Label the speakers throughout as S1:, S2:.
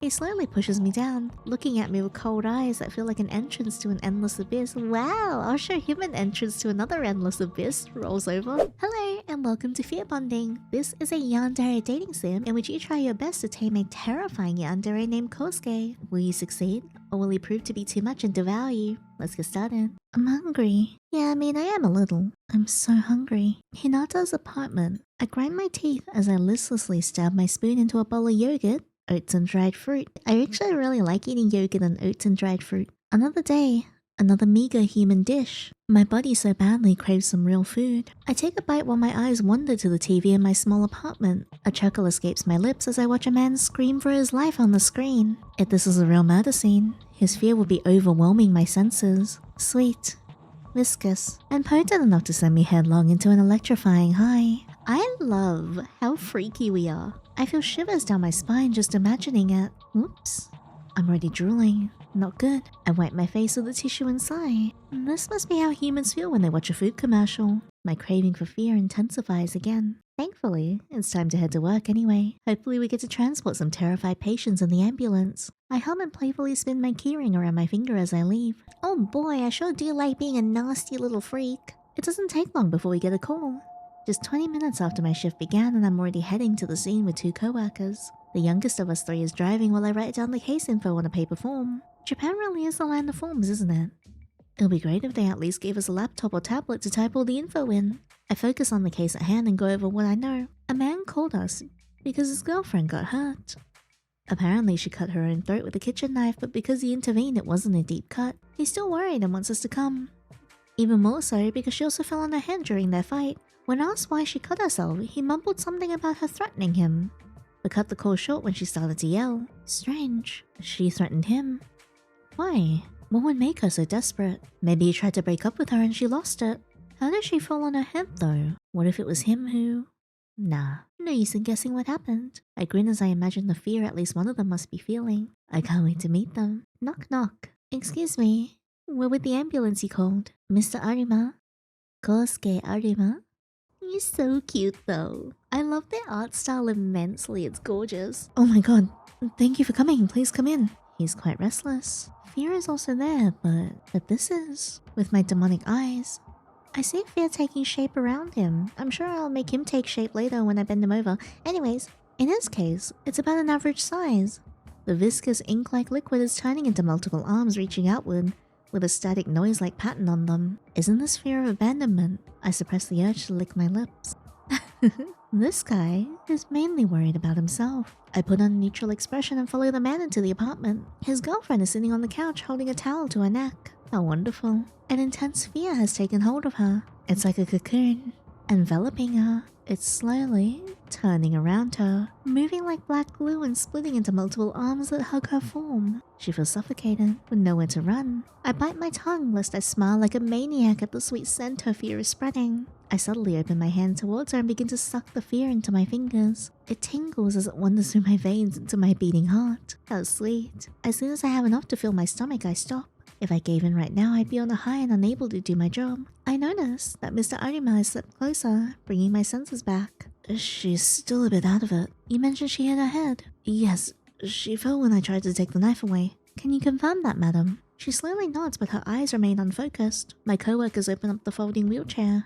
S1: He slowly pushes me down, looking at me with cold eyes that feel like an entrance to an endless abyss. Wow, I'll show him an entrance to another endless abyss. Rolls over. Hello, and welcome to Fearbonding. This is a Yandere dating sim in which you try your best to tame a terrifying Yandere named Kosuke. Will you succeed? Or will he prove to be too much and devour you? Let's get started. I'm hungry. Yeah, I am a little. I'm so hungry. Hinata's apartment. I grind my teeth as I listlessly stab my spoon into a bowl of yogurt, oats and dried fruit. I actually really like eating yogurt and oats and dried fruit. Another day, another meager human dish. My body so badly craves some real food. I take a bite while my eyes wander to the TV in my small apartment. A chuckle escapes my lips as I watch a man scream for his life on the screen. If this is a real murder scene, his fear would be overwhelming my senses. Sweet, viscous, and potent enough to send me headlong into an electrifying high. I love how freaky we are. I feel shivers down my spine just imagining it. Oops. I'm already drooling. Not good. I wipe my face with a tissue and sigh. This must be how humans feel when they watch a food commercial. My craving for fear intensifies again. Thankfully, it's time to head to work anyway. Hopefully we get to transport some terrified patients in the ambulance. I hum and playfully spin my keyring around my finger as I leave. Oh boy, I sure do like being a nasty little freak. It doesn't take long before we get a call. Just 20 minutes after my shift began and I'm already heading to the scene with 2 co-workers. The youngest of us 3 is driving while I write down the case info on a paper form. Japan really is the land of forms, isn't it? It'll be great if they at least gave us a laptop or tablet to type all the info in. I focus on the case at hand and go over what I know. A man called us because his girlfriend got hurt. Apparently she cut her own throat with a kitchen knife, but because he intervened it wasn't a deep cut. He's still worried and wants us to come. Even more so because she also fell on her head during their fight. When asked why she cut herself, he mumbled something about her threatening him, but cut the call short when she started to yell. Strange. She threatened him. Why? What would make her so desperate? Maybe he tried to break up with her and she lost it. How did she fall on her head though? What if it was him who... Nah, no use in guessing what happened. I grin as I imagine the fear at least one of them must be feeling. I can't wait to meet them. Knock knock. Excuse me. We're with the ambulance you called. Mr. Arima. Kosuke Arima? He's so cute though. I love their art style immensely, it's gorgeous. Oh my god, thank you for coming, please come in. He's quite restless. Fear is also there, but this is... With my demonic eyes, I see fear taking shape around him. I'm sure I'll make him take shape later when I bend him over. Anyways, in his case, it's about an average size. The viscous ink-like liquid is turning into multiple arms reaching outward, with a static noise-like pattern on them. Isn't this fear of abandonment? I suppress the urge to lick my lips. This guy is mainly worried about himself. I put on a neutral expression and follow the man into the apartment. His girlfriend is sitting on the couch holding a towel to her neck. How wonderful. An intense fear has taken hold of her. It's like a cocoon, enveloping her. It's slowly turning around her, moving like black glue and splitting into multiple arms that hug her form. She feels suffocated, with nowhere to run. I bite my tongue lest I smile like a maniac at the sweet scent her fear is spreading. I subtly open my hand towards her and begin to suck the fear into my fingers. It tingles as it wanders through my veins into my beating heart. How sweet. As soon as I have enough to fill my stomach, I stop. If I gave in right now, I'd be on a high and unable to do my job. I notice that Mr. Arima has stepped closer, bringing my senses back. She's still a bit out of it. You mentioned she hit her head. Yes, she fell when I tried to take the knife away. Can you confirm that, madam? She slowly nods, but her eyes remain unfocused. My co-workers open up the folding wheelchair.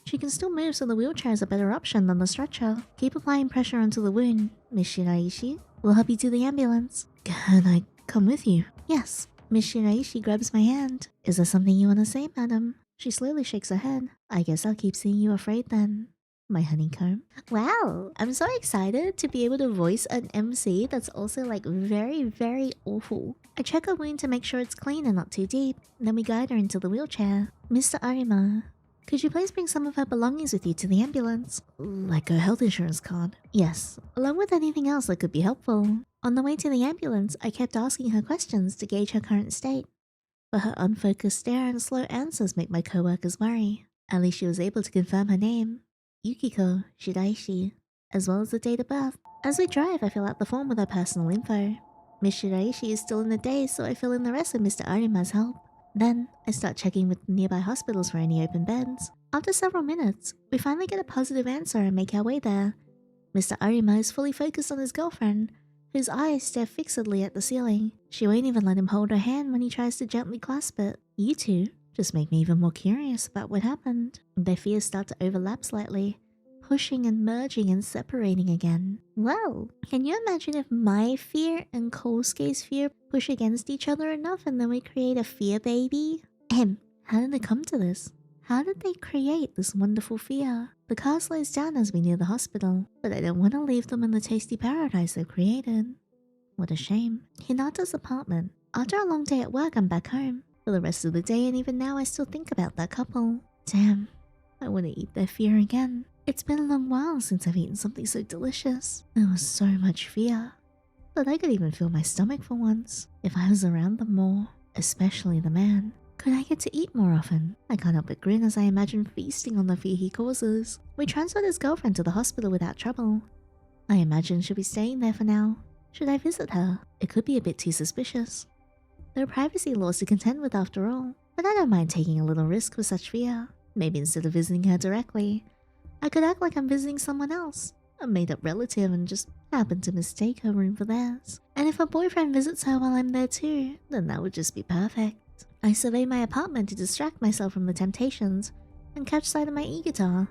S1: She can still move, so the wheelchair is a better option than the stretcher. Keep applying pressure onto the wound. Miss Shiraishi, we'll help you to the ambulance. Can I come with you? Yes. Miss Shiraishi grabs my hand. Is there something you want to say, madam? She slowly shakes her head. I guess I'll keep seeing you afraid then. My honeycomb. Wow, I'm so excited to be able to voice an MC that's also like very, very awful. I check her wound to make sure it's clean and not too deep. Then we guide her into the wheelchair. Mr. Arima, could you please bring some of her belongings with you to the ambulance? Like her health insurance card? Yes, along with anything else that could be helpful. On the way to the ambulance, I kept asking her questions to gauge her current state. But her unfocused stare and slow answers make my co-workers worry. At least she was able to confirm her name, Yukiko Shiraishi, as well as the date of birth. As we drive, I fill out the form with her personal info. Miss Shiraishi is still in the daze, so I fill in the rest with Mr. Arima's help. Then, I start checking with nearby hospitals for any open beds. After several minutes, we finally get a positive answer and make our way there. Mr. Arima is fully focused on his girlfriend, whose eyes stare fixedly at the ceiling. She won't even let him hold her hand when he tries to gently clasp it. You two just make me even more curious about what happened. Their fears start to overlap slightly, pushing and merging and separating again. Well, can you imagine if my fear and Kosuke's fear push against each other enough and then we create a fear baby? How did it come to this? How did they create this wonderful fear? The car slows down as we near the hospital, but I don't want to leave them in the tasty paradise they've created. What a shame. Hinata's apartment. After a long day at work, I'm back home. For the rest of the day and even now I still think about that couple. Damn, I want to eat their fear again. It's been a long while since I've eaten something so delicious. There was so much fear, but I could even feel my stomach for once. If I was around them more, especially the man, could I get to eat more often? I can't help but grin as I imagine feasting on the fear he causes. We transferred his girlfriend to the hospital without trouble. I imagine she'll be staying there for now. Should I visit her? It could be a bit too suspicious. There are privacy laws to contend with after all, but I don't mind taking a little risk with such fear. Maybe instead of visiting her directly, I could act like I'm visiting someone else, a made-up relative, and just happen to mistake her room for theirs. And if her boyfriend visits her while I'm there too, then that would just be perfect. I survey my apartment to distract myself from the temptations and catch sight of my e-guitar.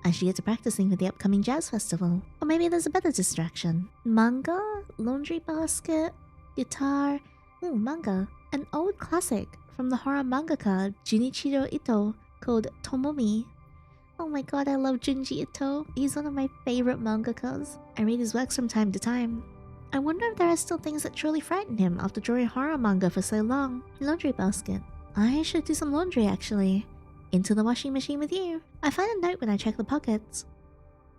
S1: I should get to practicing for the upcoming jazz festival. Or maybe there's a better distraction. Manga, laundry basket, guitar. Ooh, manga. An old classic from the horror mangaka Junichiro Ito called Tomomi. Oh my god, I love Junji Ito. He's one of my favorite mangakas. I read his works from time to time. I wonder if there are still things that truly frighten him after drawing horror manga for so long. Laundry basket. I should do some laundry actually. Into the washing machine with you. I find a note when I check the pockets.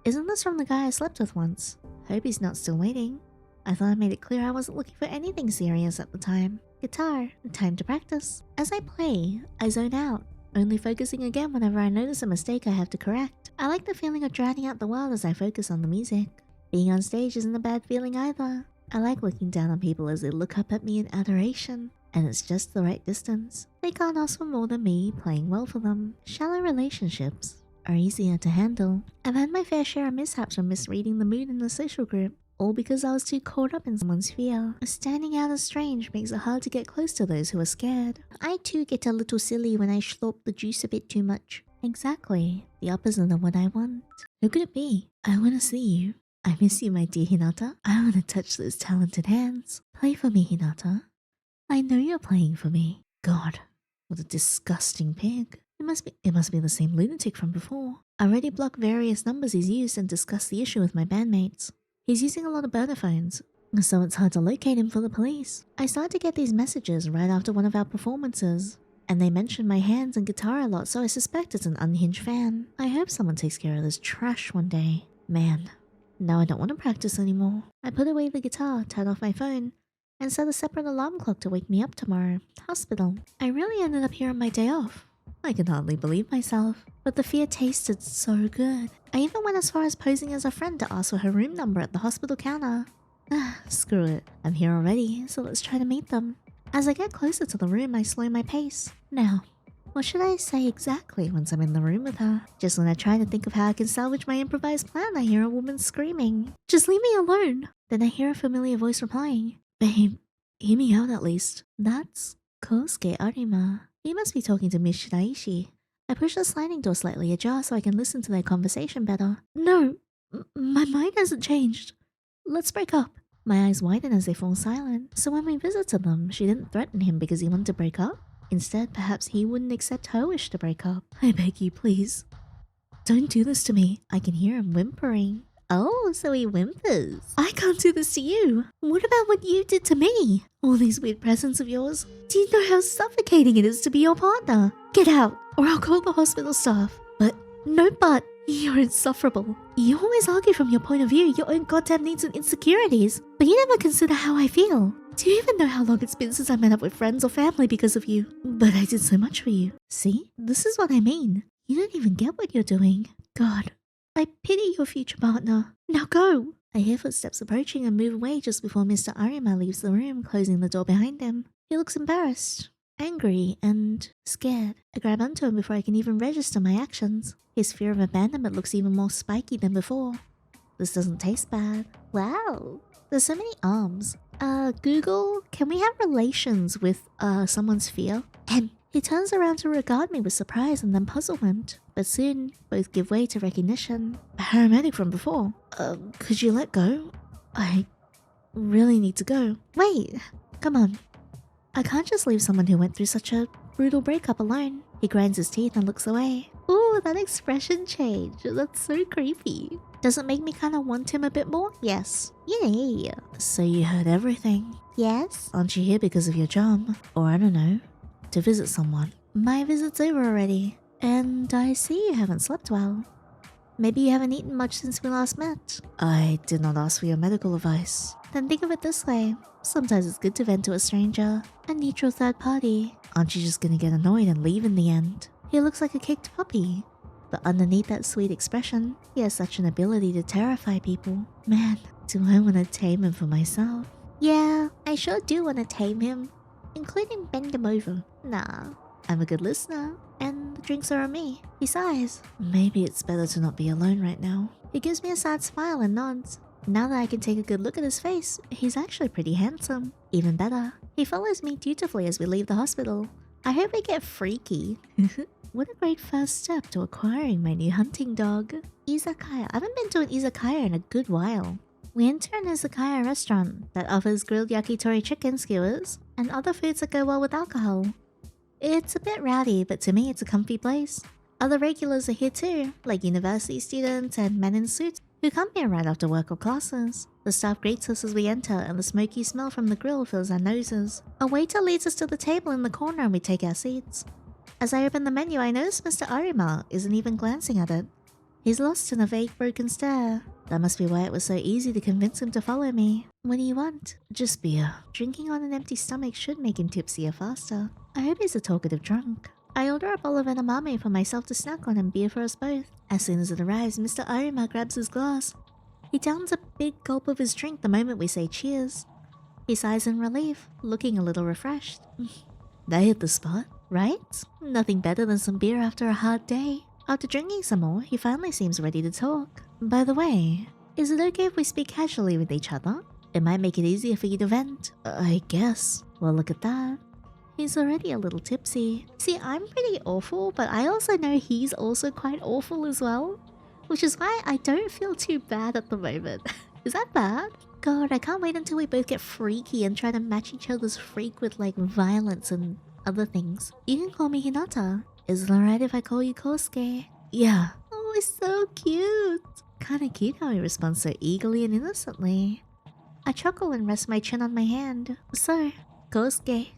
S1: Isn't this from the guy I slept with once? Hope he's not still waiting. I thought I made it clear I wasn't looking for anything serious at the time. Guitar. Time to practice. As I play, I zone out, only focusing again whenever I notice a mistake I have to correct. I like the feeling of drowning out the world as I focus on the music. Being on stage isn't a bad feeling either. I like looking down on people as they look up at me in adoration, and it's just the right distance. They can't ask for more than me playing well for them. Shallow relationships are easier to handle. I've had my fair share of mishaps from misreading the mood in the social group, all because I was too caught up in someone's fear. Standing out as strange makes it hard to get close to those who are scared. I too get a little silly when I slurp the juice a bit too much. Exactly, the opposite of what I want. Who could it be? I want to see you. I miss you, my dear Hinata. I want to touch those talented hands. Play for me, Hinata. I know you're playing for me. God, what a disgusting pig. It must be the same lunatic from before. I already blocked various numbers he's used and discussed the issue with my bandmates. He's using a lot of burner phones, so it's hard to locate him for the police. I started to get these messages right after one of our performances, and they mentioned my hands and guitar a lot, so I suspect it's an unhinged fan. I hope someone takes care of this trash one day. Man, now I don't want to practice anymore. I put away the guitar, turned off my phone, and set a separate alarm clock to wake me up tomorrow. Hospital. I really ended up here on my day off. I can hardly believe myself, but the fear tasted so good. I even went as far as posing as a friend to ask for her room number at the hospital counter. Screw it. I'm here already, so let's try to meet them. As I get closer to the room, I slow my pace. Now, what should I say exactly once I'm in the room with her? Just when I try to think of how I can salvage my improvised plan, I hear a woman screaming, "Just leave me alone!" Then I hear a familiar voice replying, "Babe, hear me out at least." That's Kosuke Arima. He must be talking to Miss Shiraishi. I push the sliding door slightly ajar so I can listen to their conversation better. No, my mind hasn't changed. Let's break up. My eyes widen as they fall silent. So when we visited them, she didn't threaten him because he wanted to break up? Instead, perhaps he wouldn't accept her wish to break up. I beg you, please. Don't do this to me. I can hear him whimpering. Oh, so he whimpers. I can't do this to you. What about what you did to me? All these weird presents of yours. Do you know how suffocating it is to be your partner? Get out, or I'll call the hospital staff. But, no but, you're insufferable. You always argue from your point of view, your own goddamn needs and insecurities, but you never consider how I feel. Do you even know how long it's been since I met up with friends or family because of you? But I did so much for you. See, this is what I mean. You don't even get what you're doing. God. I pity your future partner. Now go! I hear footsteps approaching and move away just before Mr. Arima leaves the room, closing the door behind him. He looks embarrassed, angry, and scared. I grab onto him before I can even register my actions. His fear of abandonment looks even more spiky than before. This doesn't taste bad. Wow, There's so many arms. Google, can we have relations with, someone's fear? And he turns around to regard me with surprise and then puzzlement. But soon, both give way to recognition. A paramedic from before. Could you let go? I really need to go. Wait, come on. I can't just leave someone who went through such a brutal breakup alone. He grinds his teeth and looks away. Ooh, that expression change. That's so creepy. Does it make me kind of want him a bit more? Yes. Yay. So you heard everything? Yes. Aren't you here because of your job? Or I don't know, to visit someone? My visit's over already. And I see you haven't slept well. Maybe you haven't eaten much since we last met. I did not ask for your medical advice. Then think of it this way. Sometimes it's good to vent to a stranger, a neutral third party. Aren't you just gonna get annoyed and leave in the end? He looks like a kicked puppy. But underneath that sweet expression, he has such an ability to terrify people. Man, do I want to tame him for myself? Yeah, I sure do want to tame him. Including bend him over. Nah, I'm a good listener. And the drinks are on me. He sighs. Maybe it's better to not be alone right now. He gives me a sad smile and nods. Now that I can take a good look at his face, he's actually pretty handsome. Even better, he follows me dutifully as we leave the hospital. I hope we get freaky. What a great first step to acquiring my new hunting dog. Izakaya. I haven't been to an izakaya in a good while. We enter an izakaya restaurant that offers grilled yakitori chicken skewers and other foods that go well with alcohol. It's a bit rowdy, but to me it's a comfy place. Other regulars are here too, like university students and men in suits who come here right after work or classes. The staff greets us as we enter and the smoky smell from the grill fills our noses. A waiter leads us to the table in the corner and we take our seats. As I open the menu, I notice Mr. Arima isn't even glancing at it. He's lost in a vague, broken stare. That must be why it was so easy to convince him to follow me. What do you want? Just beer. Drinking on an empty stomach should make him tipsier faster. I hope he's a talkative drunk. I order a bowl of edamame for myself to snack on and beer for us both. As soon as it arrives, Mr. Arima grabs his glass. He downs a big gulp of his drink the moment we say cheers. He sighs in relief, looking a little refreshed. They hit the spot, right? Nothing better than some beer after a hard day. After drinking some more, he finally seems ready to talk. By the way, is it okay if we speak casually with each other? It might make it easier for you to vent. I guess. Well, look at that. He's already a little tipsy. See, I'm pretty awful, but I also know he's also quite awful as well. Which is why I don't feel too bad at the moment. Is that bad? God, I can't wait until we both get freaky and try to match each other's freak with like violence and other things. You can call me Hinata. Is it alright if I call you Kosuke? Yeah. Oh, it's so cute. Kinda cute how he responds so eagerly and innocently. I chuckle and rest my chin on my hand. So, Kosuke.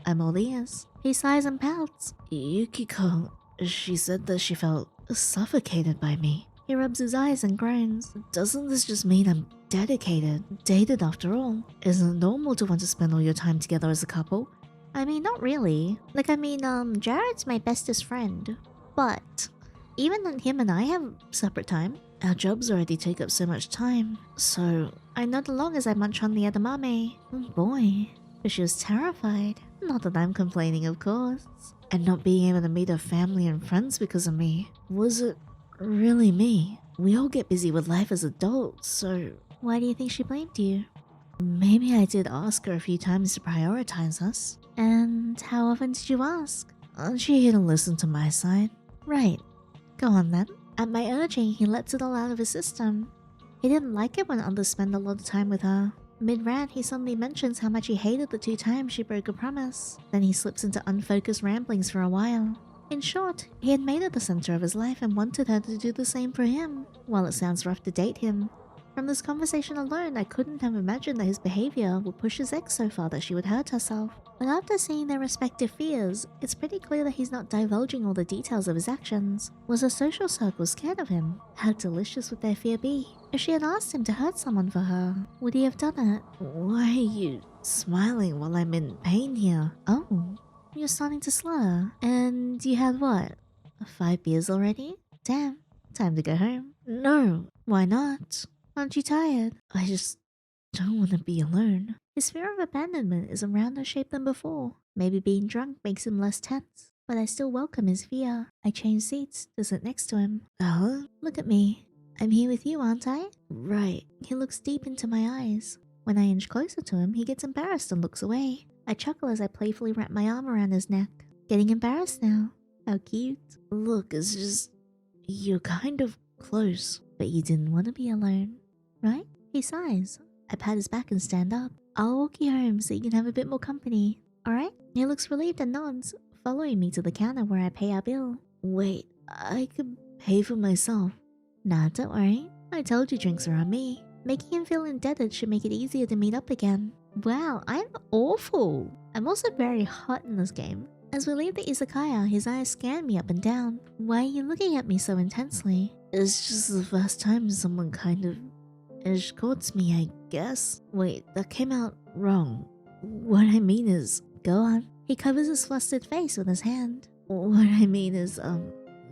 S1: I'm all ears. He sighs and pouts. Yukiko, she said that she felt suffocated by me. He rubs his eyes and groans. Doesn't this just mean I'm dedicated? Dated after all? Isn't it normal to want to spend all your time together as a couple? I mean, not really. Jared's my bestest friend. But even then him and I have separate time. Our jobs already take up so much time. So I nod along as I munch on the edamame. Oh boy. But she was terrified. Not that I'm complaining, of course. And not being able to meet her family and friends because of me. Was it really me? We all get busy with life as adults, so... Why do you think she blamed you? Maybe I did ask her a few times to prioritize us. And how often did you ask? Aren't you here to listen to my side? Right. Go on then. At my urging, he lets it all out of his system. He didn't like it when others spend a lot of time with her. Mid-rant, he suddenly mentions how much he hated the 2 times she broke a promise. Then he slips into unfocused ramblings for a while. In short, he had made her the center of his life and wanted her to do the same for him. While it sounds rough to date him, from this conversation alone, I couldn't have imagined that his behavior would push his ex so far that she would hurt herself. But after seeing their respective fears, it's pretty clear that he's not divulging all the details of his actions. Was her social circle scared of him? How delicious would their fear be? If she had asked him to hurt someone for her, would he have done it? Why are you smiling while I'm in pain here? Oh, you're starting to slur. And you had what? 5 beers already? Damn, time to go home. No, why not? Aren't you tired? I just don't want to be alone. His fear of abandonment is a rounder shape than before. Maybe being drunk makes him less tense, but I still welcome his fear. I change seats to sit next to him. Look at me. I'm here with you, aren't I? Right. He looks deep into my eyes. When I inch closer to him, he gets embarrassed and looks away. I chuckle as I playfully wrap my arm around his neck. Getting embarrassed now. How cute. Look, it's just... you're kind of close, but you didn't want to be alone, right? He sighs. I pat his back and stand up. I'll walk you home so you can have a bit more company, alright? He looks relieved and nods, following me to the counter where I pay our bill. Wait, I could pay for myself. Nah, don't worry. I told you drinks are on me. Making him feel indebted should make it easier to meet up again. Wow, I'm awful. I'm also very hot in this game. As we leave the izakaya, his eyes scan me up and down. Why are you looking at me so intensely? It's just the first time someone kind of escorts me, I guess. Wait, that came out wrong. What I mean is, go on. He covers his flustered face with his hand. What I mean is,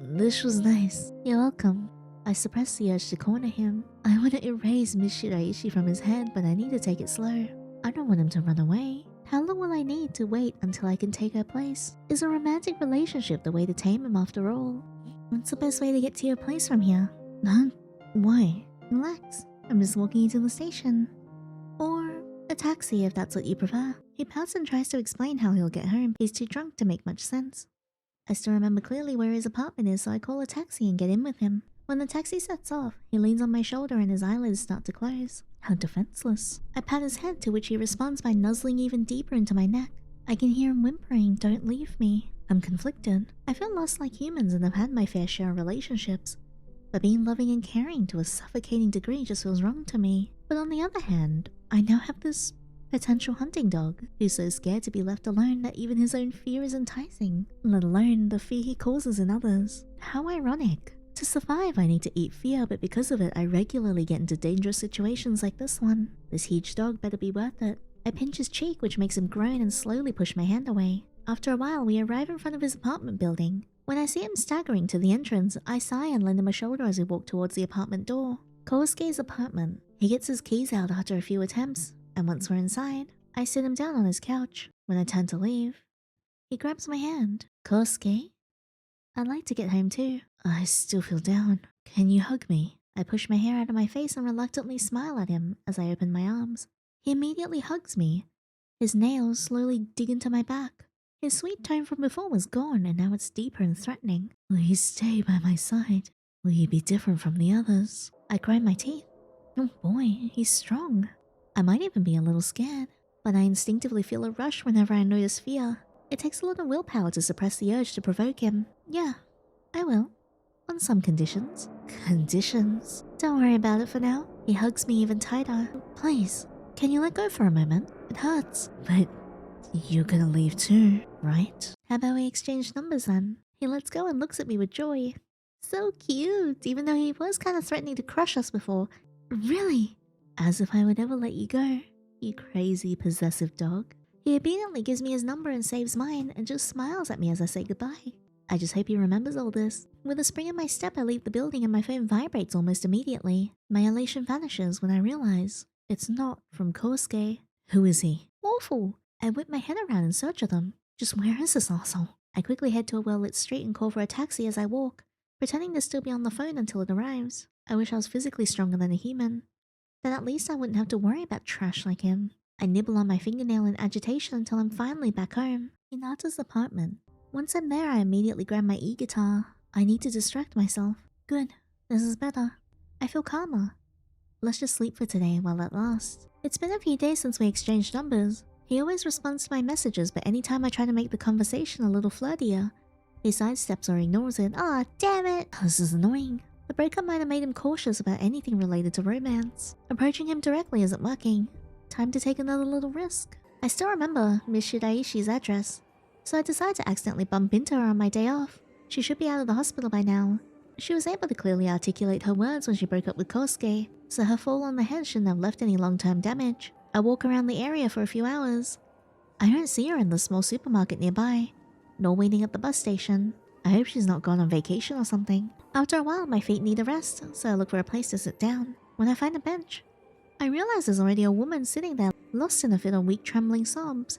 S1: this was nice. You're welcome. I suppress the urge to corner him. I want to erase Miss Shiraishi from his head, but I need to take it slow. I don't want him to run away. How long will I need to wait until I can take her place? Is a romantic relationship the way to tame him after all? What's the best way to get to your place from here? Huh? Why? Relax. I'm just walking you to the station. Or a taxi if that's what you prefer. He pouts and tries to explain how he'll get home. He's too drunk to make much sense. I still remember clearly where his apartment is, so I call a taxi and get in with him. When the taxi sets off, he leans on my shoulder and his eyelids start to close. How defenseless. I pat his head, to which he responds by nuzzling even deeper into my neck. I can hear him whimpering, "Don't leave me." I'm conflicted. I feel lost like humans and have had my fair share of relationships. But being loving and caring to a suffocating degree just feels wrong to me. But on the other hand, I now have this potential hunting dog who's so scared to be left alone that even his own fear is enticing, let alone the fear he causes in others. How ironic. To survive, I need to eat fear, but because of it, I regularly get into dangerous situations like this one. This huge dog better be worth it. I pinch his cheek, which makes him groan and slowly push my hand away. After a while, we arrive in front of his apartment building. When I see him staggering to the entrance, I sigh and lend him a shoulder as we walk towards the apartment door. Kosuke's apartment. He gets his keys out after a few attempts, and once we're inside, I sit him down on his couch. When I turn to leave, he grabs my hand. Kosuke? I'd like to get home too. I still feel down. Can you hug me? I push my hair out of my face and reluctantly smile at him as I open my arms. He immediately hugs me. His nails slowly dig into my back. His sweet tone from before was gone, and now it's deeper and threatening. Will you stay by my side? Will you be different from the others? I grind my teeth. Oh boy, he's strong. I might even be a little scared, but I instinctively feel a rush whenever I notice fear. It takes a lot of willpower to suppress the urge to provoke him. Yeah, I will. On some conditions. Conditions? Don't worry about it for now. He hugs me even tighter. Please, can you let go for a moment? It hurts. But you're gonna leave too, right? How about we exchange numbers then? He lets go and looks at me with joy. So cute, even though he was kind of threatening to crush us before. Really? As if I would ever let you go, you crazy possessive dog. He obediently gives me his number and saves mine and just smiles at me as I say goodbye. I just hope he remembers all this. With a spring in my step, I leave the building and my phone vibrates almost immediately. My elation vanishes when I realize it's not from Kosuke. Who is he? Awful. I whip my head around in search of them. Just where is this arsehole? I quickly head to a well-lit street and call for a taxi as I walk, pretending to still be on the phone until it arrives. I wish I was physically stronger than a human. Then at least I wouldn't have to worry about trash like him. I nibble on my fingernail in agitation until I'm finally back home, in Hinata's apartment. Once I'm there, I immediately grab my e-guitar. I need to distract myself. Good, this is better. I feel calmer. Let's just sleep for today while it lasts. It's been a few days since we exchanged numbers. He always responds to my messages, but anytime I try to make the conversation a little flirtier, he sidesteps or ignores it. Ah, damn it! This is annoying. The breakup might have made him cautious about anything related to romance. Approaching him directly isn't working. Time to take another little risk. I still remember Miss Shiraishi's address, so I decide to accidentally bump into her on my day off. She should be out of the hospital by now. She was able to clearly articulate her words when she broke up with Kosuke, so her fall on the head shouldn't have left any long-term damage. I walk around the area for a few hours. I don't see her in the small supermarket nearby, nor waiting at the bus station. I hope she's not gone on vacation or something. After a while, my feet need a rest, so I look for a place to sit down. When I find a bench, I realize there's already a woman sitting there, lost in a fit of weak trembling sobs.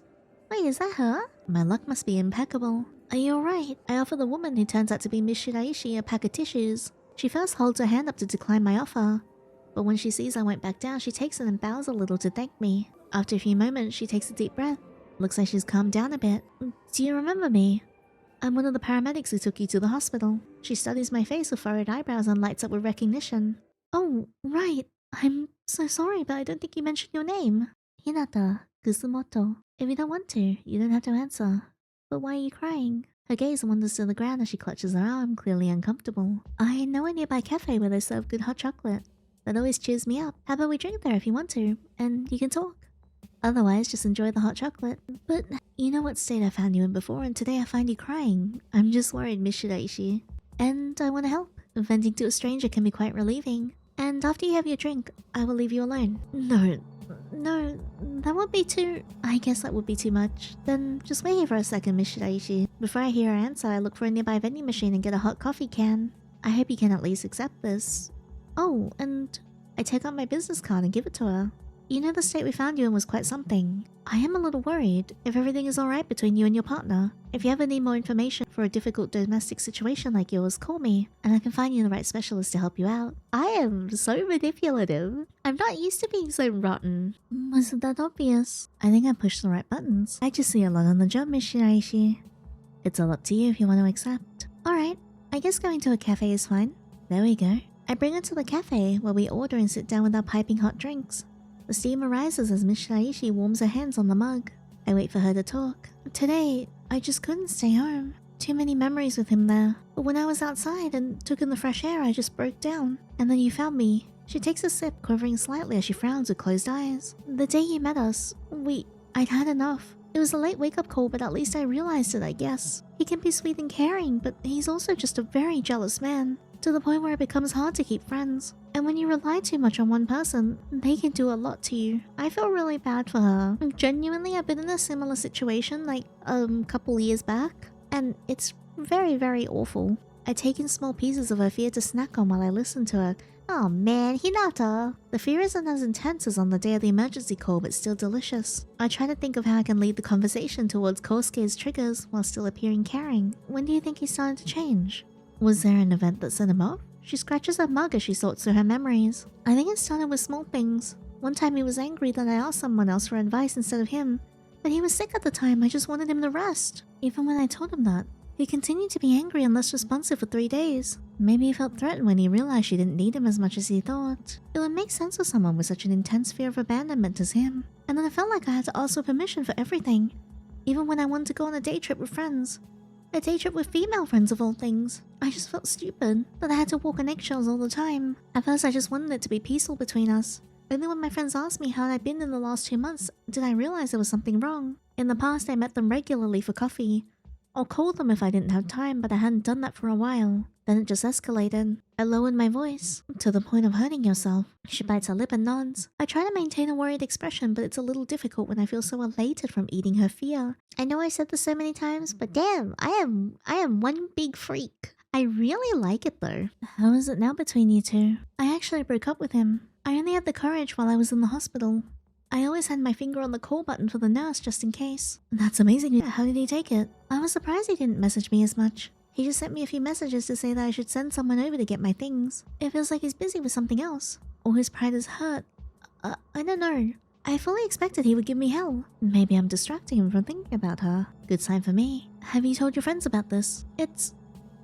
S1: Wait, is that her? My luck must be impeccable. Are you alright? I offer the woman, who turns out to be Miss Shiraishi, a pack of tissues. She first holds her hand up to decline my offer, But when she sees I went back down, she takes it and bows a little to thank me. After a few moments, she takes a deep breath. Looks like she's calmed down a bit. Do you remember me? I'm one of the paramedics who took you to the hospital. She studies my face with furrowed eyebrows and lights up with recognition. Oh, right. I'm so sorry, but I don't think you mentioned your name. Hinata Kusumoto. If you don't want to, you don't have to answer. But why are you crying? Her gaze wanders to the ground as she clutches her arm, clearly uncomfortable. I know a nearby cafe where they serve good hot chocolate. That always cheers me up. How about we drink there if you want to, and you can talk? Otherwise, just enjoy the hot chocolate. But you know what state I found you in before, and today I find you crying. I'm just worried, Miss Shiraishi. And I want to help. Venting to a stranger can be quite relieving. And after you have your drink, I will leave you alone. No, that would be too... I guess that would be too much. Then just wait here for a second, Miss Shiraishi. Before I hear her answer, I look for a nearby vending machine and get a hot coffee can. I hope you can at least accept this. Oh, and I take out my business card and give it to her. You know the state we found you in was quite something. I am a little worried if everything is alright between you and your partner. If you ever need more information for a difficult domestic situation like yours, call me, and I can find you the right specialist to help you out. I am so manipulative. I'm not used to being so rotten. Wasn't that obvious? I think I pushed the right buttons. I just see a lot on the job, Miss Shiraishi. It's all up to you if you want to accept. Alright, I guess going to a cafe is fine. There we go. I bring her to the cafe, where we order and sit down with our piping hot drinks. The steam arises as Miss Shiraishi warms her hands on the mug. I wait for her to talk. Today, I just couldn't stay home. Too many memories with him there. But when I was outside and took in the fresh air, I just broke down. And then you found me. She takes a sip, quivering slightly as she frowns with closed eyes. The day you met us, I'd had enough. It was a late wake-up call, but at least I realized it, I guess. He can be sweet and caring, but he's also just a very jealous man. To the point where it becomes hard to keep friends. And when you rely too much on one person, they can do a lot to you. I feel really bad for her. Genuinely, I've been in a similar situation like couple years back, and it's very, very awful. I take in small pieces of her fear to snack on while I listen to her. Oh man, Hinata! The fear isn't as intense as on the day of the emergency call, but still delicious. I try to think of how I can lead the conversation towards Kosuke's triggers while still appearing caring. When do you think he's starting to change? Was there an event that set him off? She scratches her mug as she sorts through her memories. I think it started with small things. One time he was angry that I asked someone else for advice instead of him. But he was sick at the time, I just wanted him to rest. Even when I told him that, he continued to be angry and less responsive for 3 days. Maybe he felt threatened when he realized she didn't need him as much as he thought. It would make sense for someone with such an intense fear of abandonment as him. And then I felt like I had to ask for permission for everything. Even when I wanted to go on a day trip with friends. A day trip with female friends of all things. I just felt stupid, that I had to walk on eggshells all the time. At first I just wanted it to be peaceful between us. Only when my friends asked me how I'd been in the last 2 months did I realize there was something wrong. In the past I met them regularly for coffee. Or called them if I didn't have time, but I hadn't done that for a while. Then it just escalated. I lowered my voice, to the point of hurting yourself. She bites her lip and nods. I try to maintain a worried expression, but it's a little difficult when I feel so elated from eating her fear. I know I said this so many times, but damn, I am one big freak. I really like it though. How is it now between you two? I actually broke up with him. I only had the courage while I was in the hospital. I always had my finger on the call button for the nurse just in case. That's amazing. How did he take it? I was surprised he didn't message me as much. He just sent me a few messages to say that I should send someone over to get my things. It feels like he's busy with something else. Or his pride is hurt. I don't know. I fully expected he would give me hell. Maybe I'm distracting him from thinking about her. Good sign for me. Have you told your friends about this? It's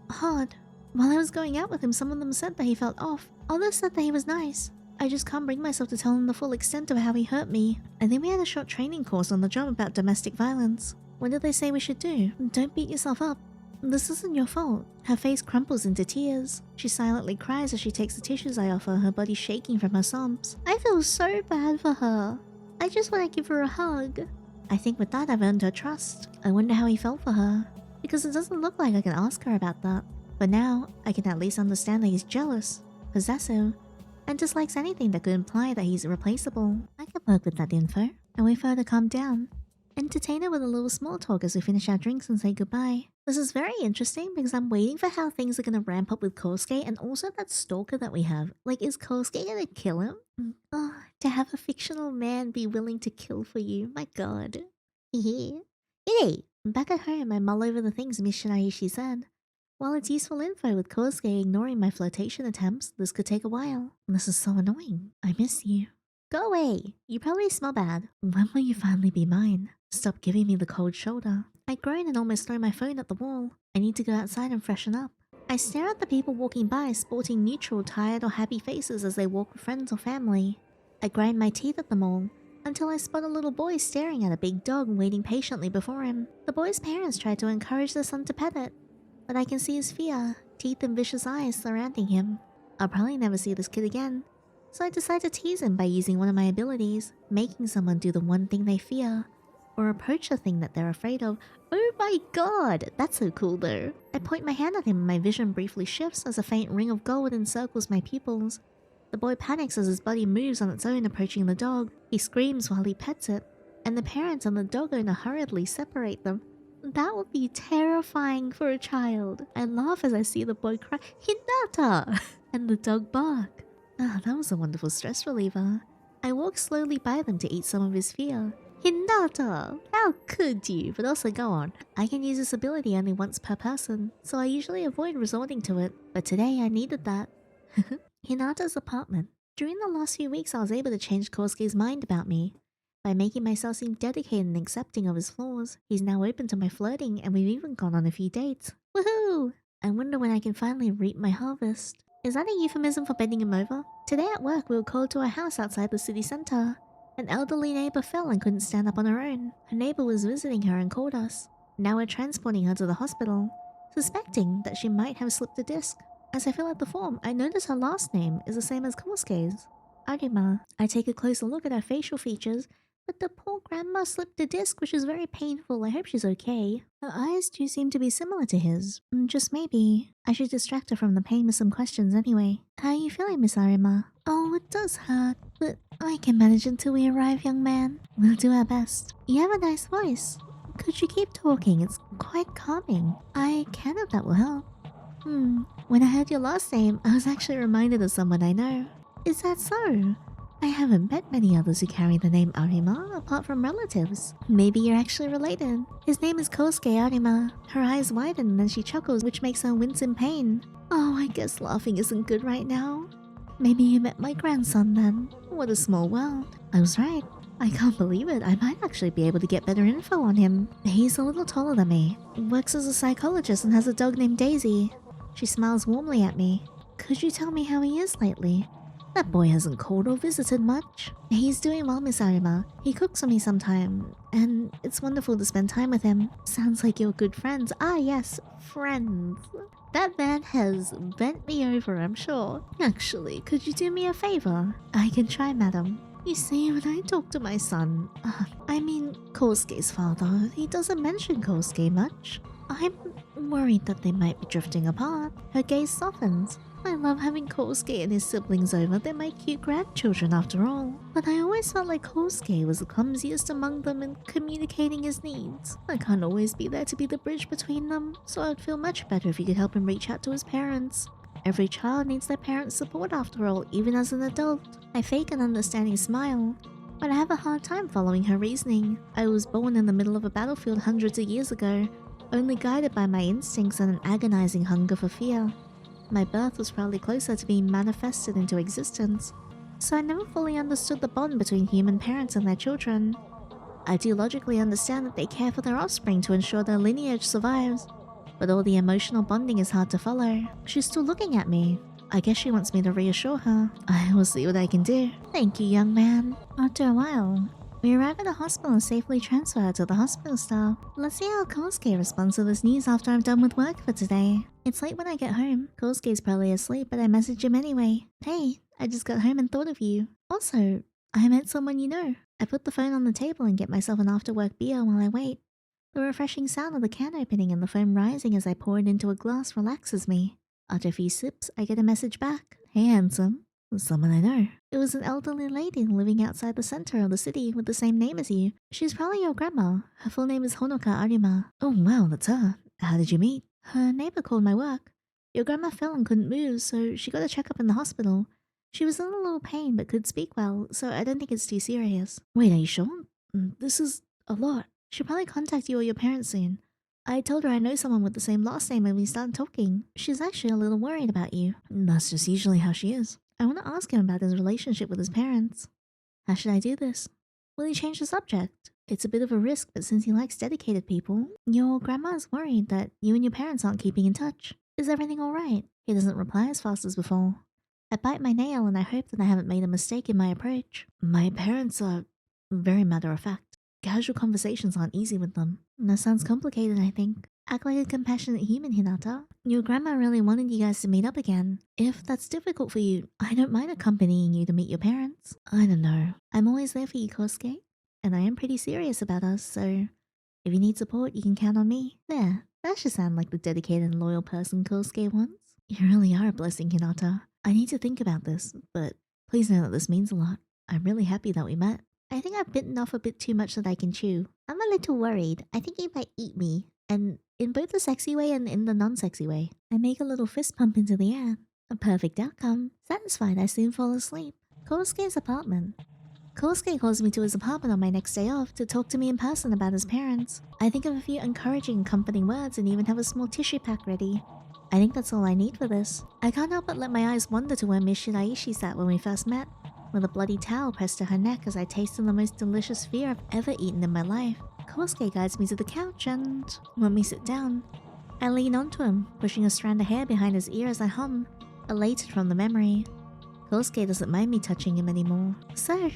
S1: hard. While I was going out with him, some of them said that he felt off. Others said that he was nice. I just can't bring myself to tell him the full extent of how he hurt me. I think we had a short training course on the job about domestic violence. What did they say we should do? Don't beat yourself up. This isn't your fault. Her face crumples into tears. She silently cries as she takes the tissues I offer, her body shaking from her sobs. I feel so bad for her. I just want to give her a hug. I think with that I've earned her trust. I wonder how he felt for her. Because it doesn't look like I can ask her about that. But now, I can at least understand that he's jealous, possessive, and dislikes anything that could imply that he's irreplaceable. I can work with that info, and wait for her to calm down. Entertain her with a little small talk as we finish our drinks and say goodbye. This is very interesting because I'm waiting for how things are gonna ramp up with Kosuke and also that stalker that we have. Like, is Kosuke gonna kill him? Oh, to have a fictional man be willing to kill for you, my god. Yeah. Hey, back at home I mull over the things Miss Shiraishi said. While it's useful info with Kosuke ignoring my flirtation attempts, this could take a while. This is so annoying. I miss you. Go away! You probably smell bad. When will you finally be mine? Stop giving me the cold shoulder. I groan and almost throw my phone at the wall. I need to go outside and freshen up. I stare at the people walking by sporting neutral, tired or happy faces as they walk with friends or family. I grind my teeth at them all, until I spot a little boy staring at a big dog waiting patiently before him. The boy's parents try to encourage their son to pet it, but I can see his fear, teeth and vicious eyes surrounding him. I'll probably never see this kid again, so I decide to tease him by using one of my abilities, making someone do the one thing they fear, or approach the thing that they're afraid of. Oh my god, that's so cool though. I point my hand at him and my vision briefly shifts as a faint ring of gold encircles my pupils. The boy panics as his body moves on its own approaching the dog. He screams while he pets it, and the parents and the dog owner hurriedly separate them. That would be terrifying for a child. I laugh as I see the boy cry, "Hinata!" and the dog bark. Ah, that was a wonderful stress reliever. I walk slowly by them to eat some of his fear. Hinata! How could you? But also go on. I can use this ability only once per person, so I usually avoid resorting to it. But today I needed that. Hinata's apartment. During the last few weeks I was able to change Kosuke's mind about me. By making myself seem dedicated and accepting of his flaws, he's now open to my flirting and we've even gone on a few dates. Woohoo! I wonder when I can finally reap my harvest. Is that a euphemism for bending him over? Today at work we were called to a house outside the city center. An elderly neighbor fell and couldn't stand up on her own. Her neighbor was visiting her and called us. Now we're transporting her to the hospital, suspecting that she might have slipped a disc. As I fill out the form, I notice her last name is the same as Kosuke's, Arima. I take a closer look at her facial features, but the poor grandma slipped a disc, which is very painful. I hope she's okay. Her eyes do seem to be similar to his. Just maybe. I should distract her from the pain with some questions anyway. How are you feeling, Miss Arima? Oh, it does hurt, but I can manage until we arrive, young man. We'll do our best. You have a nice voice. Could you keep talking? It's quite calming. I can if that will help. When I heard your last name, I was actually reminded of someone I know. Is that so? I haven't met many others who carry the name Arima, apart from relatives. Maybe you're actually related. His name is Kosuke Arima. Her eyes widen and then she chuckles, which makes her wince in pain. Oh, I guess laughing isn't good right now. Maybe you met my grandson then. What a small world. I was right. I can't believe it. I might actually be able to get better info on him. He's a little taller than me, works as a psychologist and has a dog named Daisy. She smiles warmly at me. Could you tell me how he is lately? That boy hasn't called or visited much. He's doing well, Miss Arima. He cooks for me sometime, and it's wonderful to spend time with him. Sounds like you're good friends. Ah yes, friends. That man has bent me over, I'm sure. Actually, could you do me a favor? I can try, madam. You see, when I talk to my son, Kosuke's father, he doesn't mention Kosuke much. I'm worried that they might be drifting apart. Her gaze softens. I love having Kosuke and his siblings over. They're my cute grandchildren after all. But I always felt like Kosuke was the clumsiest among them in communicating his needs. I can't always be there to be the bridge between them, so I'd feel much better if you could help him reach out to his parents. Every child needs their parents' support after all, even as an adult. I fake an understanding smile, but I have a hard time following her reasoning. I was born in the middle of a battlefield hundreds of years ago, only guided by my instincts and an agonizing hunger for fear. My birth was probably closer to being manifested into existence, so I never fully understood the bond between human parents and their children. I do logically understand that they care for their offspring to ensure their lineage survives, but all the emotional bonding is hard to follow. She's still looking at me. I guess she wants me to reassure her. I will see what I can do. Thank you, young man. After a while, we arrive at the hospital and safely transfer her to the hospital staff. Let's see how Kosuke responds to this news after I'm done with work for today. It's late when I get home. Kosuke's probably asleep, but I message him anyway. Hey, I just got home and thought of you. Also, I met someone you know. I put the phone on the table and get myself an after-work beer while I wait. The refreshing sound of the can opening and the foam rising as I pour it into a glass relaxes me. After a few sips, I get a message back. Hey, handsome. Someone I know. It was an elderly lady living outside the center of the city with the same name as you. She's probably your grandma. Her full name is Honoka Arima. Oh wow, that's her. How did you meet? Her neighbor called my work. Your grandma fell and couldn't move, so she got a checkup in the hospital. She was in a little pain but could speak well, so I don't think it's too serious. Wait, are you sure? This is a lot. She'll probably contact you or your parents soon. I told her I know someone with the same last name and we started talking. She's actually a little worried about you. That's just usually how she is. I want to ask him about his relationship with his parents. How should I do this? Will he change the subject? It's a bit of a risk, but since he likes dedicated people, your grandma's worried that you and your parents aren't keeping in touch. Is everything alright? He doesn't reply as fast as before. I bite my nail and I hope that I haven't made a mistake in my approach. My parents are very matter of fact. Casual conversations aren't easy with them. That sounds complicated, I think. Act like a compassionate human, Hinata. Your grandma really wanted you guys to meet up again. If that's difficult for you, I don't mind accompanying you to meet your parents. I don't know. I'm always there for you, Kosuke. And I am pretty serious about us, so if you need support, you can count on me. There, that should sound like the dedicated and loyal person Kosuke wants. You really are a blessing, Hinata. I need to think about this, but please know that this means a lot. I'm really happy that we met. I think I've bitten off a bit too much that I can chew. I'm a little worried. I think he might eat me. And in both the sexy way and in the non-sexy way. I make a little fist pump into the air. A perfect outcome. Satisfied, I soon fall asleep. Kosuke's apartment. Kosuke calls me to his apartment on my next day off to talk to me in person about his parents. I think of a few encouraging and comforting words and even have a small tissue pack ready. I think that's all I need for this. I can't help but let my eyes wander to where Miss Shiraishi sat when we first met, with a bloody towel pressed to her neck as I tasted the most delicious fear I've ever eaten in my life. Kosuke guides me to the couch and, when we sit down, I lean onto him, pushing a strand of hair behind his ear as I hum, elated from the memory. Kosuke doesn't mind me touching him anymore. So,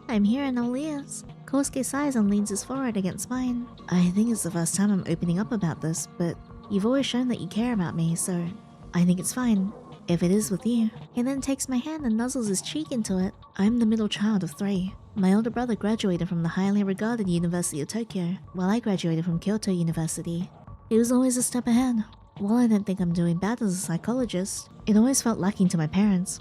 S1: I'm here and all ears. Kosuke sighs and leans his forehead against mine. I think it's the first time I'm opening up about this, but you've always shown that you care about me, so I think it's fine. If it is with you. He then takes my hand and nuzzles his cheek into it. I'm the middle child of 3. My older brother graduated from the highly regarded University of Tokyo, while I graduated from Kyoto University. He was always a step ahead. While I don't think I'm doing bad as a psychologist, it always felt lacking to my parents.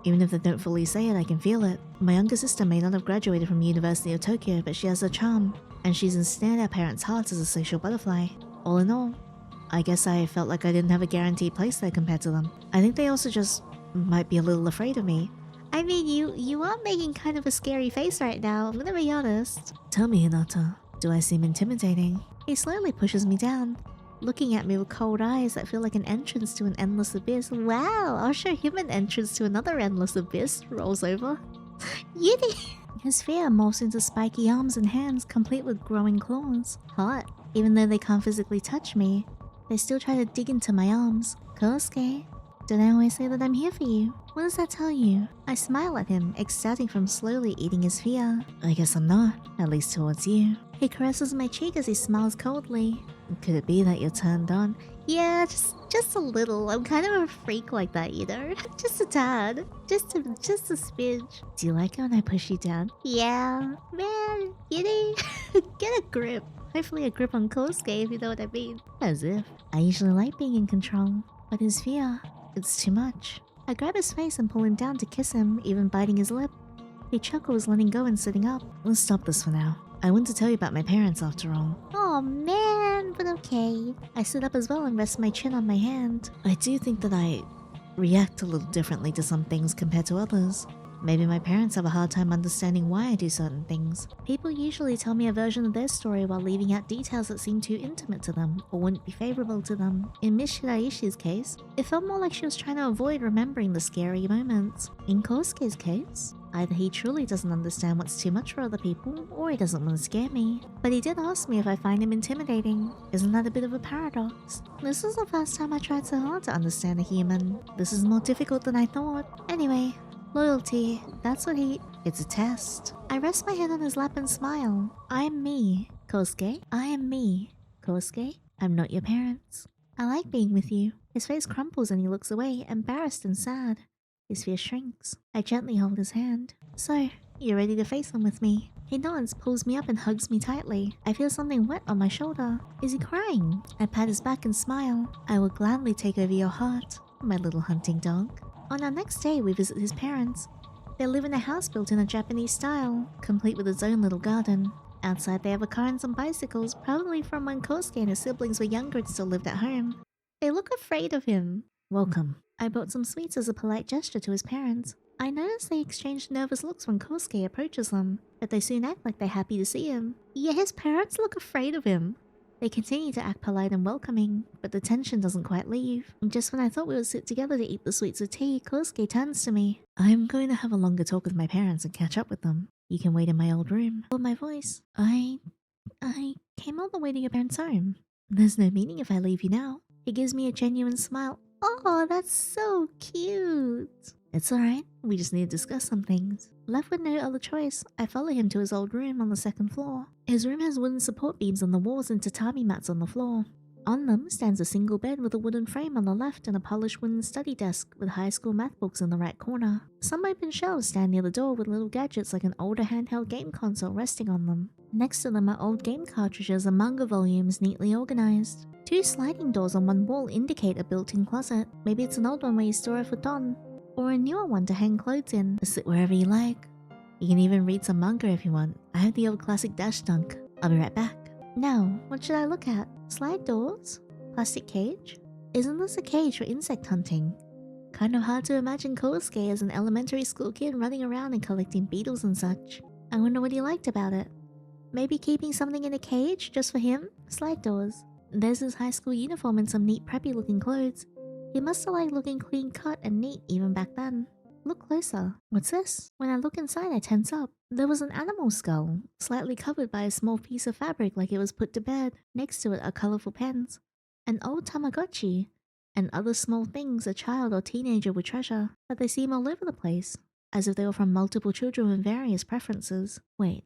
S1: Even if they don't fully say it, I can feel it. My younger sister may not have graduated from University of Tokyo, but she has a charm, and she's ensnared our parents' hearts as a social butterfly. All in all, I guess I felt like I didn't have a guaranteed place there compared to them. I think they also just might be a little afraid of me. I mean, you are making kind of a scary face right now, I'm gonna be honest. Tell me, Hinata, do I seem intimidating? He slowly pushes me down, looking at me with cold eyes that feel like an entrance to an endless abyss. Wow, I'll show him an entrance to another endless abyss. Rolls over. Yiddy! His fear morphs into spiky arms and hands complete with growing claws. Hot. Even though they can't physically touch me, they still try to dig into my arms. Kosuke, don't I always say that I'm here for you? What does that tell you? I smile at him, ecstatic from slowly eating his fear. I guess I'm not, at least towards you. He caresses my cheek as he smiles coldly. Could it be that you're turned on? Yeah, just a little. I'm kind of a freak like that, you know? Just a tad. Just a smidge. Do you like it when I push you down? Yeah. Man, Yiddy. Get a grip. Hopefully a grip on Kosuke, if you know what I mean. As if. I usually like being in control, but his fear, it's too much. I grab his face and pull him down to kiss him, even biting his lip. He chuckles, letting go and sitting up. Let's stop this for now. I want to tell you about my parents after all. Oh man, but okay. I sit up as well and rest my chin on my hand. I do think that I react a little differently to some things compared to others. Maybe my parents have a hard time understanding why I do certain things. People usually tell me a version of their story while leaving out details that seem too intimate to them or wouldn't be favorable to them. In Miss Shiraishi's case, it felt more like she was trying to avoid remembering the scary moments. In Kosuke's case, either he truly doesn't understand what's too much for other people, or he doesn't want to scare me. But he did ask me if I find him intimidating. Isn't that a bit of a paradox? This is the first time I tried so hard to understand a human. This is more difficult than I thought. Anyway, loyalty, that's what it's a test. I rest my head on his lap and smile. I'm me, Kosuke. I am me, Kosuke. I'm not your parents. I like being with you. His face crumples and he looks away, embarrassed and sad. His fear shrinks. I gently hold his hand. So, you're ready to face them with me? He nods, pulls me up and hugs me tightly. I feel something wet on my shoulder. Is he crying? I pat his back and smile. I will gladly take over your heart, my little hunting dog. On our next day, we visit his parents. They live in a house built in a Japanese style, complete with its own little garden. Outside they have a car and some bicycles, probably from when Kosuke and his siblings were younger and still lived at home. They look afraid of him. Welcome. I brought some sweets as a polite gesture to his parents. I notice they exchange nervous looks when Kosuke approaches them, but they soon act like they're happy to see him. Yeah, his parents look afraid of him. They continue to act polite and welcoming, but the tension doesn't quite leave. Just when I thought we would sit together to eat the sweets of tea, Kosuke turns to me. I'm going to have a longer talk with my parents and catch up with them. You can wait in my old room. Or my voice. I came all the way to your parents' home. There's no meaning if I leave you now. He gives me a genuine smile. Oh, that's so cute. It's alright, we just need to discuss some things. Left with no other choice, I follow him to his old room on the second floor. His room has wooden support beams on the walls and tatami mats on the floor. On them stands a single bed with a wooden frame on the left and a polished wooden study desk with high school math books in the right corner. Some open shelves stand near the door with little gadgets like an older handheld game console resting on them. Next to them are old game cartridges and manga volumes neatly organized. 2 sliding doors on one wall indicate a built-in closet. Maybe it's an old one where you store a futon, or a newer one to hang clothes in. Sit wherever you like. You can even read some manga if you want. I have the old classic Dash Dunk. I'll be right back. Now, what should I look at? Slide doors? Plastic cage? Isn't this a cage for insect hunting? Kind of hard to imagine Kosuke as an elementary school kid running around and collecting beetles and such. I wonder what he liked about it. Maybe keeping something in a cage just for him? Slide doors. There's his high school uniform and some neat preppy looking clothes. He must have liked looking clean cut and neat even back then. Look closer. What's this? When I look inside, I tense up. There was an animal skull, slightly covered by a small piece of fabric like it was put to bed. Next to it are colorful pens, an old Tamagotchi, and other small things a child or teenager would treasure, but they seem all over the place, as if they were from multiple children with various preferences. Wait,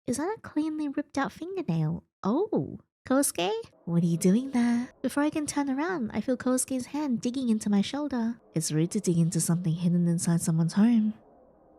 S1: is that a cleanly ripped out fingernail? Oh! Kosuke? What are you doing there? Before I can turn around, I feel Kosuke's hand digging into my shoulder. It's rude to dig into something hidden inside someone's home,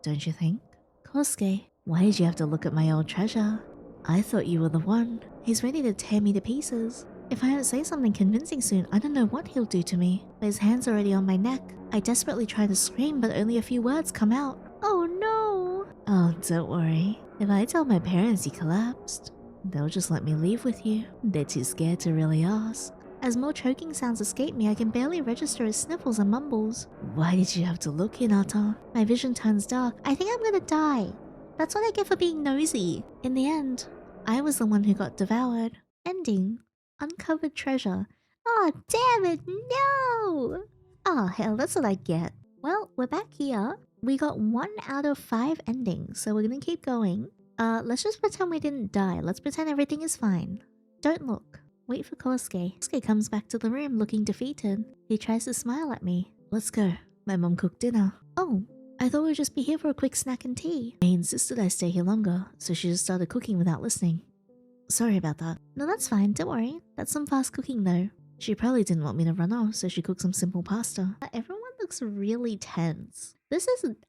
S1: don't you think? Kosuke, why did you have to look at my old treasure? I thought you were the one. He's ready to tear me to pieces. If I don't say something convincing soon, I don't know what he'll do to me. But his hand's already on my neck. I desperately try to scream, but only a few words come out. Oh no! Oh, don't worry. If I tell my parents you collapsed, they'll just let me leave with you. They're too scared to really ask. As more choking sounds escape me, I can barely register his sniffles and mumbles. Why did you have to look, Hinata? My vision turns dark. I think I'm gonna die. That's what I get for being nosy. In the end, I was the one who got devoured. Ending. Uncovered treasure. Oh, damn it, no! Oh, hell, that's what I get. Well, we're back here. We got 1 out of 5 endings, so we're gonna keep going. Let's just pretend we didn't die. Let's pretend everything is fine. Don't look. Wait for Kosuke. Kosuke comes back to the room looking defeated. He tries to smile at me. Let's go. My mom cooked dinner. Oh, I thought we'd just be here for a quick snack and tea. I insisted I stay here longer, so she just started cooking without listening. Sorry about that. No, that's fine. Don't worry. That's some fast cooking though. She probably didn't want me to run off, so she cooked some simple pasta. Everyone looks really tense.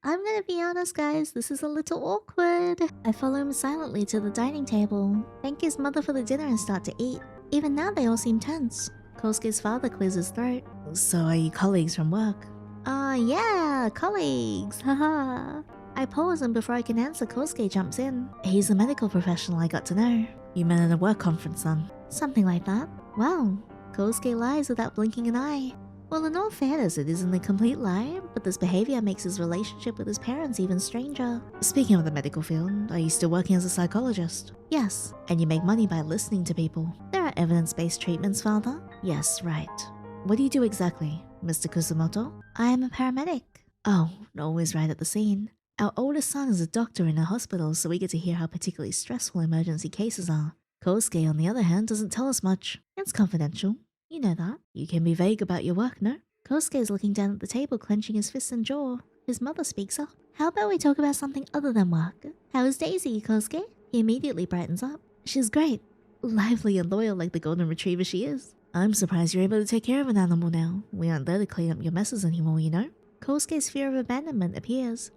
S1: I'm gonna be honest guys, this is a little awkward. I follow him silently to the dining table, thank his mother for the dinner and start to eat. Even now they all seem tense. Kosuke's father clears his throat. So are you colleagues from work? Yeah, colleagues, haha. I pause and before I can answer, Kosuke jumps in. He's a medical professional I got to know. You met at a work conference then? Something like that. Wow, Kosuke lies without blinking an eye. Well, in all fairness, it isn't a complete lie, but this behavior makes his relationship with his parents even stranger. Speaking of the medical field, are you still working as a psychologist? Yes. And you make money by listening to people? There are evidence-based treatments, father? Yes, right. What do you do exactly, Mr. Kusumoto? I am a paramedic. Oh, always right at the scene. Our oldest son is a doctor in a hospital, so we get to hear how particularly stressful emergency cases are. Kosuke, on the other hand, doesn't tell us much. It's confidential. You know that. You can be vague about your work, no? Kosuke is looking down at the table, clenching his fists and jaw. His mother speaks up. How about we talk about something other than work? How is Daisy, Kosuke? He immediately brightens up. She's great. Lively and loyal like the golden retriever she is. I'm surprised you're able to take care of an animal now. We aren't there to clean up your messes anymore, you know? Kosuke's fear of abandonment appears.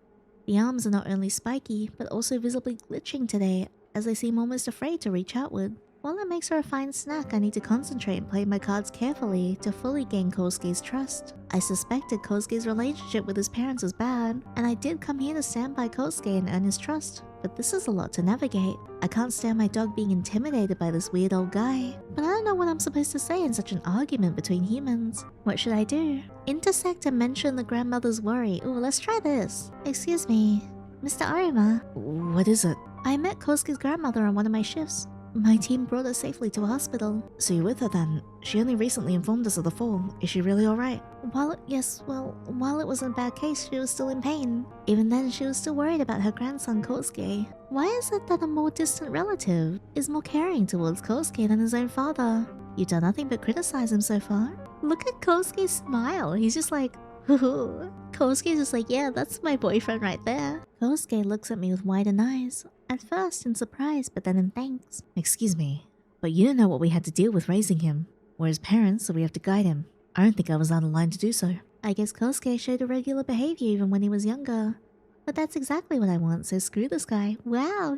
S1: The arms are not only spiky, but also visibly glitching today, as they seem almost afraid to reach outward. While it makes her a fine snack, I need to concentrate and play my cards carefully to fully gain Kosuke's trust. I suspected Kosuke's relationship with his parents was bad, and I did come here to stand by Kosuke and earn his trust. But this is a lot to navigate. I can't stand my dog being intimidated by this weird old guy. But I don't know what I'm supposed to say in such an argument between humans. What should I do? Intersect and mention the grandmother's worry. Ooh, let's try this. Excuse me, Mr. Arima. What is it? I met Kosuke's grandmother on one of my shifts. My team brought her safely to a hospital. So you're with her then? She only recently informed us of the fall. Is she really alright? While it was a bad case, she was still in pain. Even then, she was still worried about her grandson Kosuke. Why is it that a more distant relative is more caring towards Kosuke than his own father? You've done nothing but criticize him so far. Look at Kosuke's smile. He's just like, hoo. Kosuke's just like, yeah, that's my boyfriend right there. Kosuke looks at me with widened eyes. At first in surprise, but then in thanks. Excuse me, but you don't know what we had to deal with raising him. We're his parents, so we have to guide him. I don't think I was out of line to do so. I guess Kosuke showed irregular behavior even when he was younger. But that's exactly what I want, so screw this guy. Wow,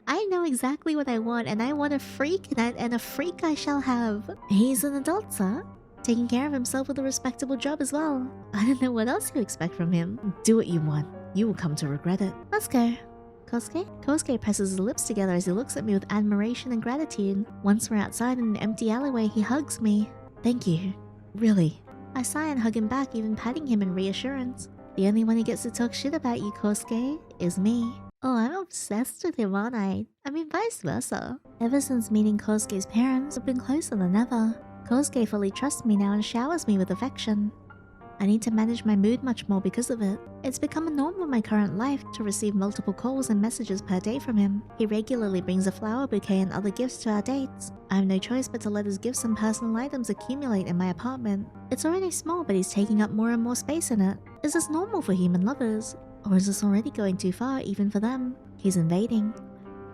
S1: I know exactly what I want, and I want a freak, and a freak I shall have. He's an adult, sir. Taking care of himself with a respectable job as well. I don't know what else you expect from him. Do what you want. You will come to regret it. Let's go. Kosuke? Kosuke presses his lips together as he looks at me with admiration and gratitude. Once we're outside in an empty alleyway, he hugs me. Thank you. Really. I sigh and hug him back, even patting him in reassurance. The only one who gets to talk shit about you, Kosuke, is me. Oh, I'm obsessed with him, aren't I? I mean, vice versa. Ever since meeting Kosuke's parents, I've been closer than ever. Kosuke fully trusts me now and showers me with affection. I need to manage my mood much more because of it. It's become a norm in my current life to receive multiple calls and messages per day from him. He regularly brings a flower bouquet and other gifts to our dates. I have no choice but to let his gifts and personal items accumulate in my apartment. It's already small, but he's taking up more and more space in it. Is this normal for human lovers? Or is this already going too far even for them? He's invading.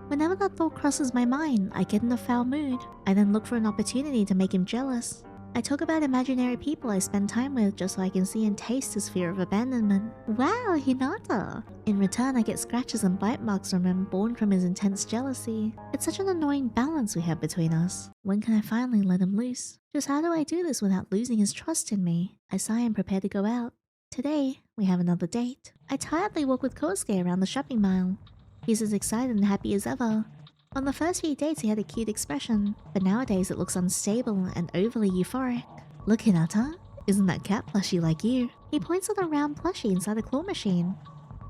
S1: Whenever that thought crosses my mind, I get in a foul mood. I then look for an opportunity to make him jealous. I talk about imaginary people I spend time with just so I can see and taste his fear of abandonment. Wow, Hinata! In return, I get scratches and bite marks from him born from his intense jealousy. It's such an annoying balance we have between us. When can I finally let him loose? Just how do I do this without losing his trust in me? I sigh and prepare to go out. Today, we have another date. I tiredly walk with Kosuke around the shopping mall. He's as excited and happy as ever. On the first few dates he had a cute expression, but nowadays it looks unstable and overly euphoric. Look, Hinata, isn't that cat plushie like you? He points at a round plushie inside a claw machine.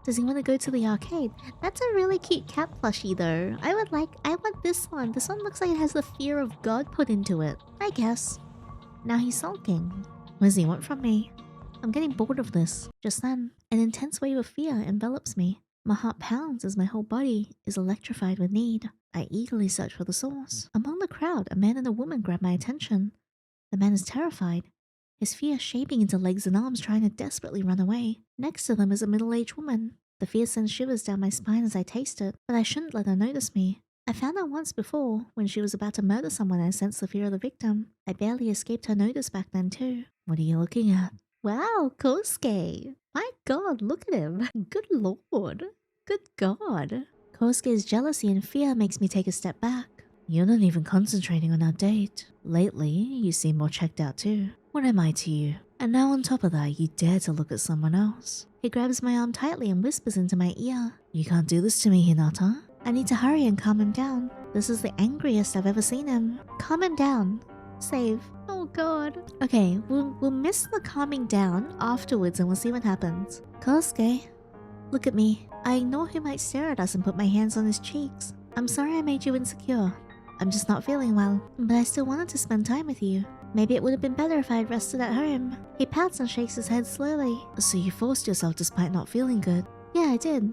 S1: Does he want to go to the arcade? That's a really cute cat plushie though. I want this one. This one looks like it has the fear of God put into it. I guess. Now he's sulking. What does he want from me? I'm getting bored of this. Just then, an intense wave of fear envelops me. My heart pounds as my whole body is electrified with need. I eagerly search for the source. Among the crowd, a man and a woman grab my attention. The man is terrified, his fear shaping into legs and arms trying to desperately run away. Next to them is a middle-aged woman. The fear sends shivers down my spine as I taste it, but I shouldn't let her notice me. I found her once before, when she was about to murder someone and sensed the fear of the victim. I barely escaped her notice back then too. What are you looking at? Wow, Kosuke! My god, look at him! Good lord! Good god! Kosuke's jealousy and fear makes me take a step back. You're not even concentrating on our date. Lately, you seem more checked out too. What am I to you? And now on top of that, you dare to look at someone else. He grabs my arm tightly and whispers into my ear. You can't do this to me, Hinata. I need to hurry and calm him down. This is the angriest I've ever seen him. Calm him down. Save. Oh god. Okay, we'll miss the calming down afterwards and we'll see what happens. Kosuke, look at me. I ignore who might stare at us and put my hands on his cheeks. I'm sorry I made you insecure. I'm just not feeling well, but I still wanted to spend time with you. Maybe it would have been better if I had rested at home. He pouts and shakes his head slowly. So you forced yourself despite not feeling good? Yeah, I did.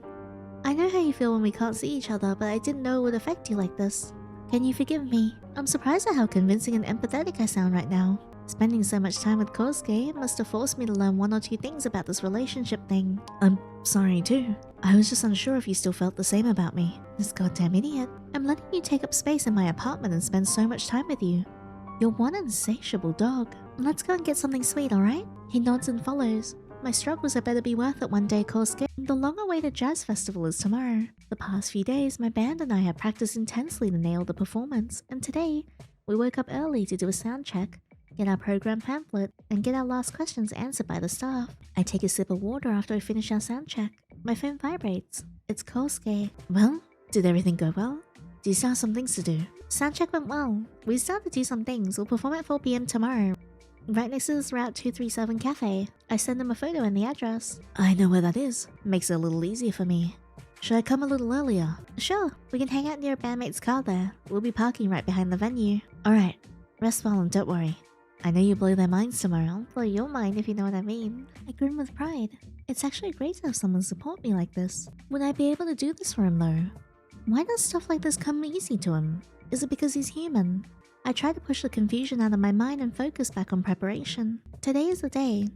S1: I know how you feel when we can't see each other, but I didn't know it would affect you like this. Can you forgive me? I'm surprised at how convincing and empathetic I sound right now. Spending so much time with Kosuke must have forced me to learn one or two things about this relationship thing. I'm sorry too. I was just unsure if you still felt the same about me. This goddamn idiot. I'm letting you take up space in my apartment and spend so much time with you. You're one insatiable dog. Let's go and get something sweet, alright? He nods and follows. My struggles had better be worth it one day, Kosuke. The long-awaited jazz festival is tomorrow. The past few days, my band and I have practiced intensely to nail the performance, and today, we woke up early to do a sound check, get our program pamphlet, and get our last questions answered by the staff. I take a sip of water after I finish our sound check. My phone vibrates. It's Kosuke. Well, did everything go well? Do you still have some things to do? Sound check went well. We still have to do some things. We'll perform at 4 PM tomorrow. Right next to this Route 237 cafe. I send him a photo and the address. I know where that is. Makes it a little easier for me. Should I come a little earlier? Sure, we can hang out near a bandmate's car there. We'll be parking right behind the venue. Alright, rest well and don't worry. I know you blow their minds tomorrow. I'll blow your mind if you know what I mean. I grin with pride. It's actually great to have someone support me like this. Would I be able to do this for him though? Why does stuff like this come easy to him? Is it because he's human? I try to push the confusion out of my mind and focus back on preparation. Today is the day.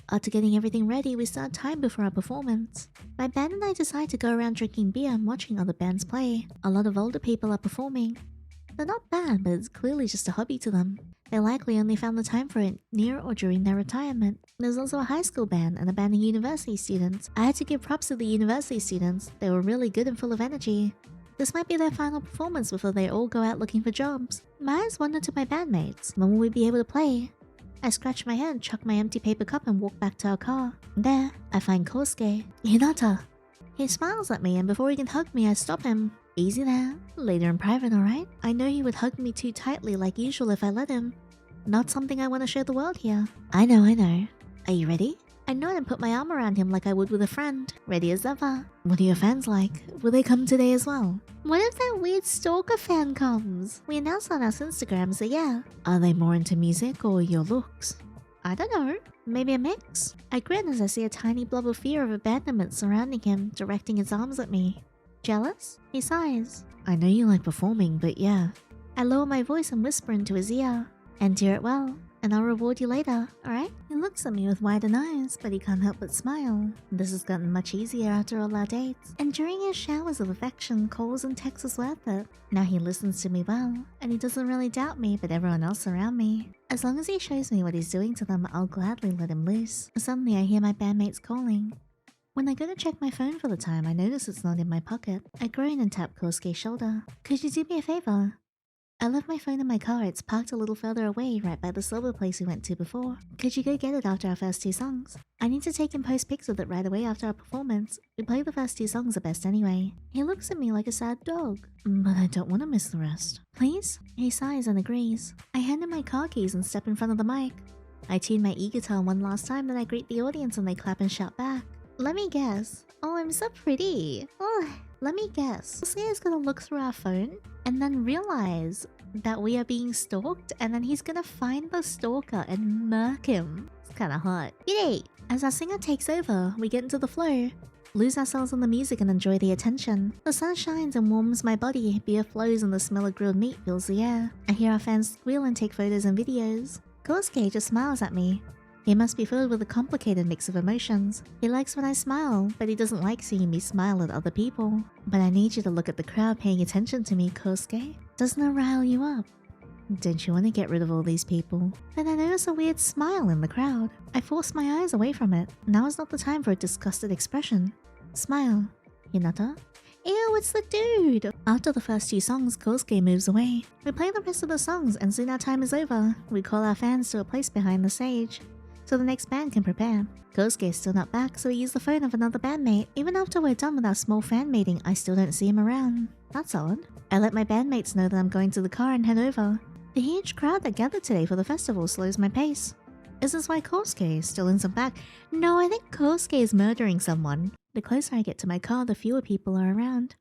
S1: After getting everything ready, we start time before our performance. My band and I decide to go around drinking beer and watching other bands play. A lot of older people are performing. They're not bad, but it's clearly just a hobby to them. They likely only found the time for it near or during their retirement. There's also a high school band and a band of university students. I had to give props to the university students. They were really good and full of energy. This might be their final performance before they all go out looking for jobs. My eyes wander to my bandmates. When will we be able to play? I scratch my head, chuck my empty paper cup and walk back to our car. There, I find Kosuke. Hinata. He smiles at me and before he can hug me, I stop him. Easy there. Later in private, alright? I know he would hug me too tightly like usual if I let him. Not something I want to show the world here. I know. Are you ready? I nod and put my arm around him like I would with a friend. Ready as ever. What are your fans like? Will they come today as well? What if that weird stalker fan comes? We announced on our Instagram, so yeah. Are they more into music or your looks? I don't know. Maybe a mix? I grin as I see a tiny blob of fear of abandonment surrounding him, directing his arms at me. Jealous? He sighs. I know you like performing, but yeah. I lower my voice and whisper into his ear. And do it well, and I'll reward you later, alright? He looks at me with widened eyes, but he can't help but smile. This has gotten much easier after all our dates. And during his showers of affection, calls and texts is worth it. Now he listens to me well, and he doesn't really doubt me, but everyone else around me. As long as he shows me what he's doing to them, I'll gladly let him loose. Suddenly I hear my bandmates calling. When I go to check my phone for the time, I notice it's not in my pocket. I groan and tap Kosuke's shoulder. Could you do me a favor? I left my phone in my car. It's parked a little further away, right by the silver place we went to before. Could you go get it after our first 2 songs? I need to take and post pics of it right away after our performance. We play the first 2 songs the best anyway. He looks at me like a sad dog. But I don't want to miss the rest. Please? He sighs and agrees. I hand him my car keys and step in front of the mic. I tune my e-guitar one last time, then I greet the audience and they clap and shout back. Let me guess. Oh, I'm so pretty. Oh, let me guess. Kosuke is gonna look through our phone and then realize that we are being stalked, and then he's gonna find the stalker and murk him. It's kinda hot. Yay! As our singer takes over, we get into the flow, lose ourselves in the music and enjoy the attention. The sun shines and warms my body, beer flows and the smell of grilled meat fills the air. I hear our fans squeal and take photos and videos. Kosuke just smiles at me. He must be filled with a complicated mix of emotions. He likes when I smile, but he doesn't like seeing me smile at other people. But I need you to look at the crowd paying attention to me, Kosuke. Doesn't it rile you up? Don't you want to get rid of all these people? Then I notice a weird smile in the crowd. I force my eyes away from it. Now is not the time for a disgusted expression. Smile. Hinata? Ew, it's the dude! After the first 2 songs, Kosuke moves away. We play the rest of the songs and soon our time is over. We call our fans to a place behind the stage, so the next band can prepare. Kosuke is still not back, so we use the phone of another bandmate. Even after we're done with our small fan meeting, I still don't see him around. That's odd. I let my bandmates know that I'm going to the car and head over. The huge crowd that gathered today for the festival slows my pace. Is this why Kosuke is still in some back? No, I think Kosuke is murdering someone. The closer I get to my car, the fewer people are around.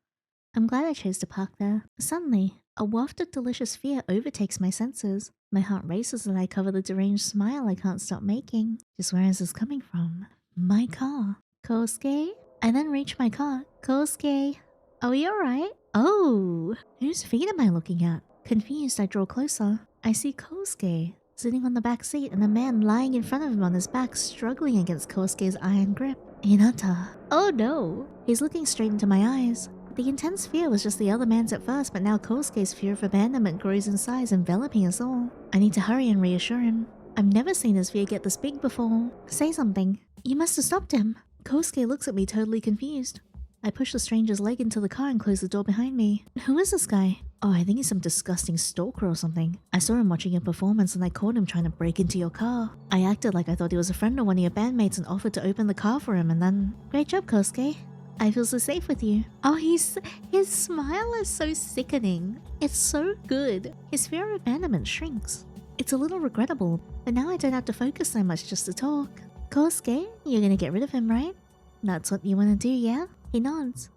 S1: I'm glad I chose to park there. Suddenly, a waft of delicious fear overtakes my senses. My heart races as I cover the deranged smile I can't stop making. Just where is this coming from? My car. Kosuke? I then reach my car. Kosuke? Are we alright? Oh, whose feet am I looking at? Confused, I draw closer. I see Kosuke sitting on the back seat and a man lying in front of him on his back, struggling against Kosuke's iron grip. Hinata. Oh no. He's looking straight into my eyes. The intense fear was just the other man's at first, but now Kosuke's fear of abandonment grows in size, enveloping us all. I need to hurry and reassure him. I've never seen his fear get this big before. Say something. You must have stopped him. Kosuke looks at me totally confused. I push the stranger's leg into the car and close the door behind me. Who is this guy? Oh, I think he's some disgusting stalker or something. I saw him watching your performance and I caught him trying to break into your car. I acted like I thought he was a friend of one of your bandmates and offered to open the car for him and then... Great job, Kosuke. I feel so safe with you. Oh, his smile is so sickening. It's so good. His fear of abandonment shrinks. It's a little regrettable, but now I don't have to focus so much just to talk. Kosuke, you're gonna get rid of him, right? That's what you want to do, yeah? He nods.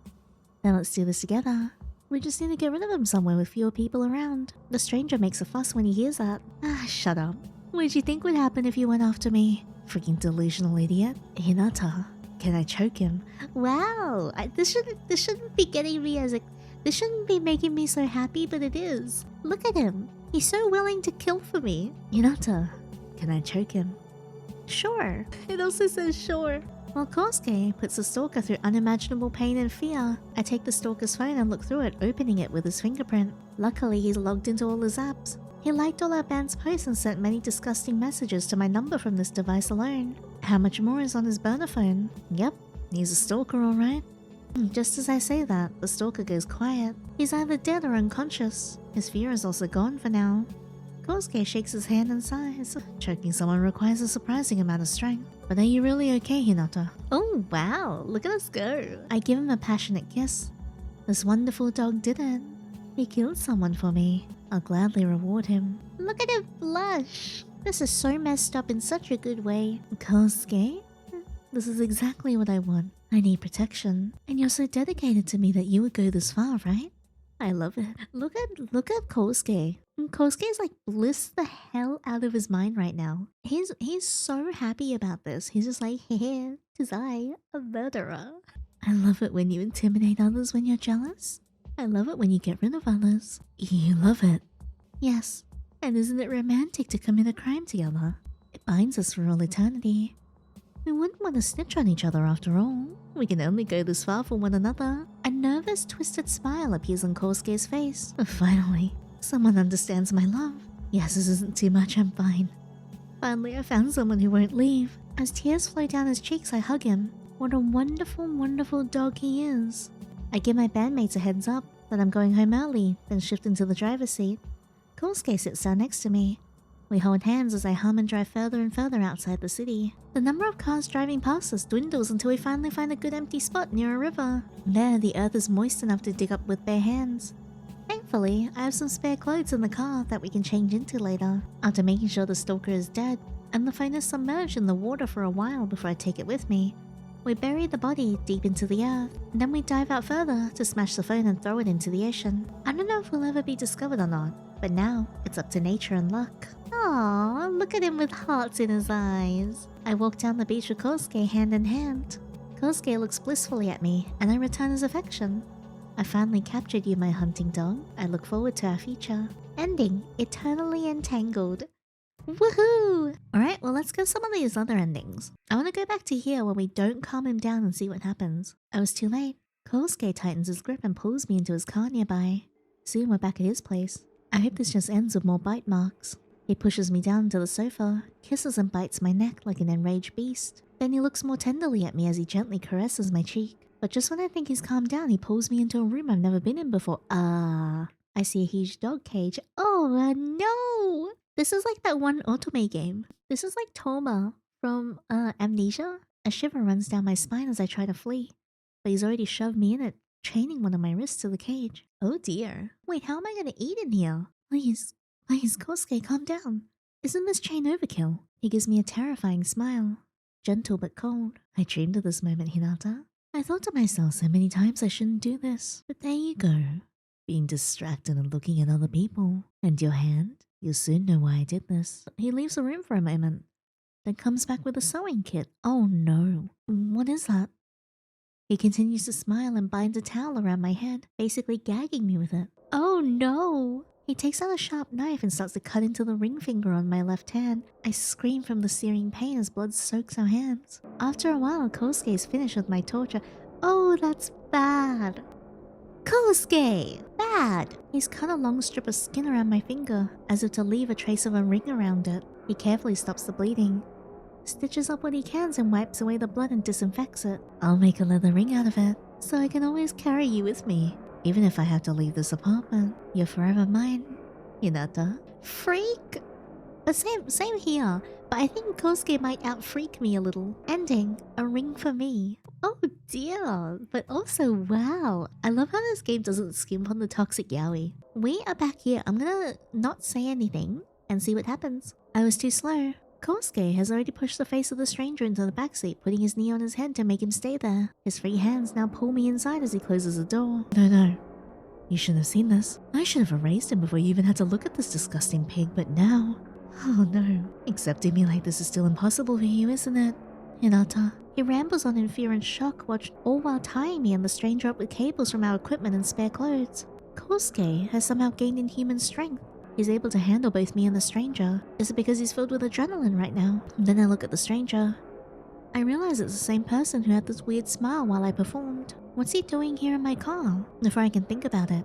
S1: Then let's do this together. We just need to get rid of him somewhere with fewer people around. The stranger makes a fuss when he hears that. Ah, shut up. What did you think would happen if you went after me? Freaking delusional idiot. Hinata, can I choke him? Wow, this shouldn't be getting me as a... This shouldn't be making me so happy, but it is. Look at him. He's so willing to kill for me. Hinata, can I choke him? Sure. It also says sure. While Kosuke puts the stalker through unimaginable pain and fear, I take the stalker's phone and look through it, opening it with his fingerprint. Luckily, he's logged into all his apps. He liked all our band's posts and sent many disgusting messages to my number from this device alone. How much more is on his burner phone? Yep, he's a stalker alright. Just as I say that, the stalker goes quiet. He's either dead or unconscious. His fear is also gone for now. Kosuke shakes his hand and sighs. Choking someone requires a surprising amount of strength. But are you really okay, Hinata? Oh wow, look at us go. I give him a passionate kiss. This wonderful dog did it. He killed someone for me. I'll gladly reward him. Look at him blush. This is so messed up in such a good way. Kosuke? This is exactly what I want. I need protection. And you're so dedicated to me that you would go this far, right? I love it. Look at Kosuke. Kosuke is like blissed the hell out of his mind right now. He's so happy about this. He's just like, hey, 'tis I, a murderer. I love it when you intimidate others when you're jealous. I love it when you get rid of others. You love it. Yes. And isn't it romantic to commit a crime together? It binds us for all eternity. We wouldn't want to snitch on each other after all. We can only go this far for one another. A nervous, twisted smile appears on Kosuke's face. Finally, someone understands my love. Yes, this isn't too much, I'm fine. Finally, I found someone who won't leave. As tears flow down his cheeks, I hug him. What a wonderful, wonderful dog he is. I give my bandmates a heads up that I'm going home early, then shift into the driver's seat. Kosuke sits down next to me. We hold hands as I hum and drive further and further outside the city. The number of cars driving past us dwindles until we finally find a good empty spot near a river. There, the earth is moist enough to dig up with bare hands. Thankfully, I have some spare clothes in the car that we can change into later, after making sure the stalker is dead, and the phone is submerged in the water for a while before I take it with me. We bury the body deep into the earth, and then we dive out further to smash the phone and throw it into the ocean. I don't know if we'll ever be discovered or not, but now it's up to nature and luck. Aww, look at him with hearts in his eyes. I walk down the beach with Kosuke hand in hand. Kosuke looks blissfully at me, and I return his affection. I finally captured you, my hunting dog. I look forward to our future. Ending, eternally entangled. Woohoo! Alright, well let's go some of these other endings. I want to go back to here where we don't calm him down and see what happens. I was too late. Kosuke tightens his grip and pulls me into his car nearby. Soon we're back at his place. I hope this just ends with more bite marks. He pushes me down to the sofa, kisses and bites my neck like an enraged beast. Then he looks more tenderly at me as he gently caresses my cheek. But just when I think he's calmed down, he pulls me into a room I've never been in before. I see a huge dog cage. Oh no! This is like that one otome game. This is like Toma from Amnesia. A shiver runs down my spine as I try to flee. But he's already shoved me in it, chaining one of my wrists to the cage. Oh dear. Wait, how am I gonna eat in here? Please, Kosuke, calm down. Isn't this chain overkill? He gives me a terrifying smile. Gentle but cold. I dreamed of this moment, Hinata. I thought to myself so many times I shouldn't do this. But there you go. Being distracted and looking at other people. And your hand? You'll soon know why I did this. He leaves the room for a moment, then comes back with a sewing kit. Oh no. What is that? He continues to smile and binds a towel around my head, basically gagging me with it. Oh no. He takes out a sharp knife and starts to cut into the ring finger on my left hand. I scream from the searing pain as blood soaks our hands. After a while, Kosuke is finished with my torture. Oh, that's bad. Kosuke! Bad! He's cut a long strip of skin around my finger, as if to leave a trace of a ring around it. He carefully stops the bleeding, stitches up what he can and wipes away the blood and disinfects it. I'll make a leather ring out of it, so I can always carry you with me. Even if I have to leave this apartment, you're forever mine. Hinata. Freak! But same here, but I think Kosuke might out-freak me a little. Ending, a ring for me. Oh dear, but also wow. I love how this game doesn't skimp on the toxic yaoi. We are back here. I'm gonna not say anything and see what happens. I was too slow. Kosuke has already pushed the face of the stranger into the backseat, putting his knee on his head to make him stay there. His free hands now pull me inside as he closes the door. No. You shouldn't have seen this. I should have erased him before you even had to look at this disgusting pig, but now... Oh no. Accepting me like this is still impossible for you, isn't it? Hinata. He rambles on in fear and shock, all while tying me and the stranger up with cables from our equipment and spare clothes. Kosuke has somehow gained inhuman strength. He's able to handle both me and the stranger. Is it because he's filled with adrenaline right now? Then I look at the stranger. I realize it's the same person who had this weird smile while I performed. What's he doing here in my car? Before I can think about it,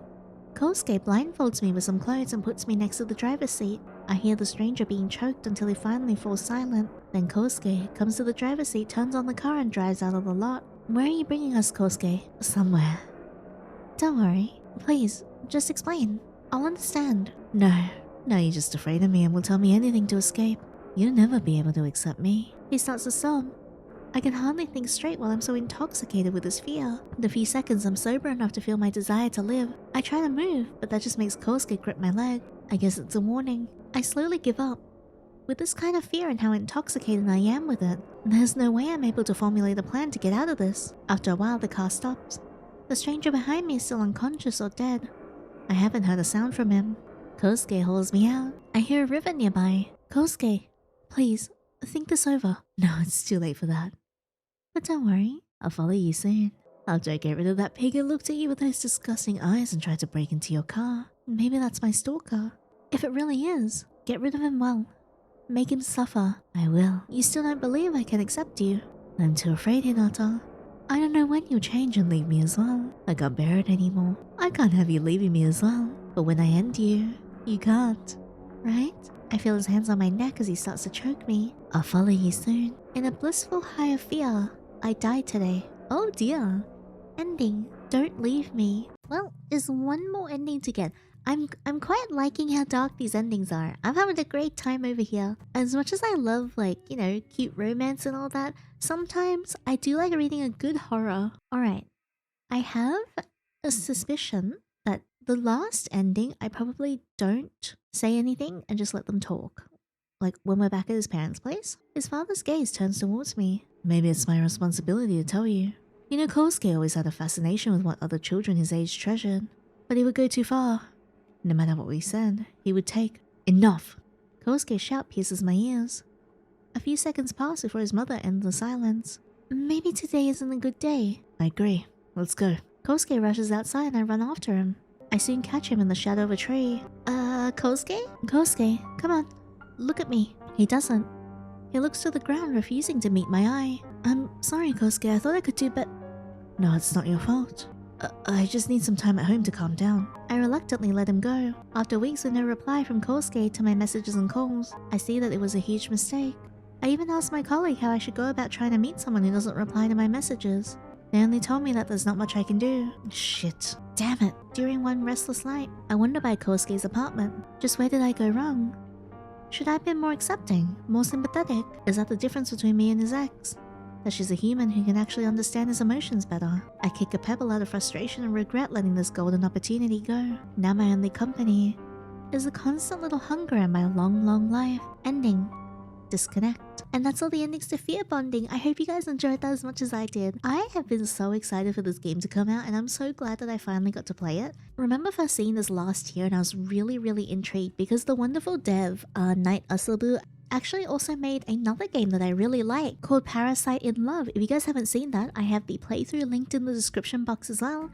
S1: Kosuke blindfolds me with some clothes and puts me next to the driver's seat. I hear the stranger being choked until he finally falls silent. Then Kosuke comes to the driver's seat, turns on the car and drives out of the lot. Where are you bringing us, Kosuke? Somewhere. Don't worry. Please, just explain. I'll understand. No, you're just afraid of me and will tell me anything to escape. You'll never be able to accept me. He starts to sob. I can hardly think straight while I'm so intoxicated with this fear. The few seconds I'm sober enough to feel my desire to live, I try to move, but that just makes Kosuke grip my leg. I guess it's a warning. I slowly give up. With this kind of fear and how intoxicated I am with it, there's no way I'm able to formulate a plan to get out of this. After a while, the car stops. The stranger behind me is still unconscious or dead. I haven't heard a sound from him. Kosuke hauls me out. I hear a river nearby. Kosuke, please, think this over. No, it's too late for that. But don't worry, I'll follow you soon. After I get rid of that pig who looked at you with those disgusting eyes and tried to break into your car. Maybe that's my stalker. If it really is, get rid of him well. Make him suffer. I will. You still don't believe I can accept you. I'm too afraid, Hinata. I don't know when you'll change and leave me as well. I can't bear it anymore. I can't have you leaving me as well. But when I end you, you can't. Right? I feel his hands on my neck as he starts to choke me. I'll follow you soon. In a blissful high of fear, I died today. Oh dear. Ending. Don't leave me. Well, there's one more ending to get. I'm quite liking how dark these endings are. I'm having a great time over here. As much as I love, like, you know, cute romance and all that, sometimes I do like reading a good horror. Alright. I have a suspicion that the last ending, I probably don't say anything and just let them talk. Like when we're back at his parents' place, his father's gaze turns towards me. Maybe it's my responsibility to tell you. You know, Kosuke always had a fascination with what other children his age treasured. But he would go too far. No matter what we said, he would take. Enough! Kosuke's shout pierces my ears. A few seconds pass before his mother ends the silence. Maybe today isn't a good day. I agree. Let's go. Kosuke rushes outside and I run after him. I soon catch him in the shadow of a tree. Kosuke? Kosuke, come on. Look at me. He doesn't. He looks to the ground, refusing to meet my eye. I'm sorry, Kosuke. I thought I could do better. No, it's not your fault. I just need some time at home to calm down. I reluctantly let him go. After weeks with no reply from Kosuke to my messages and calls, I see that it was a huge mistake. I even asked my colleague how I should go about trying to meet someone who doesn't reply to my messages. They only told me that there's not much I can do. Shit. Damn it. During one restless night, I wandered by Kosuke's apartment. Just where did I go wrong? Should I have been more accepting? More sympathetic? Is that the difference between me and his ex? That she's a human who can actually understand his emotions better. I kick a pebble out of frustration and regret letting this golden opportunity go. Now my only company is a constant little hunger in my long, long life. Ending. Disconnect. And that's all the endings to Fearbonding. I hope you guys enjoyed that as much as I did. I have been so excited for this game to come out and I'm so glad that I finally got to play it. Remember first seeing this last year and I was really intrigued because the wonderful dev, Night Asabu, actually also made another game that I really like called Parasite in Love. If you guys haven't seen that, I have the playthrough linked in the description box as well.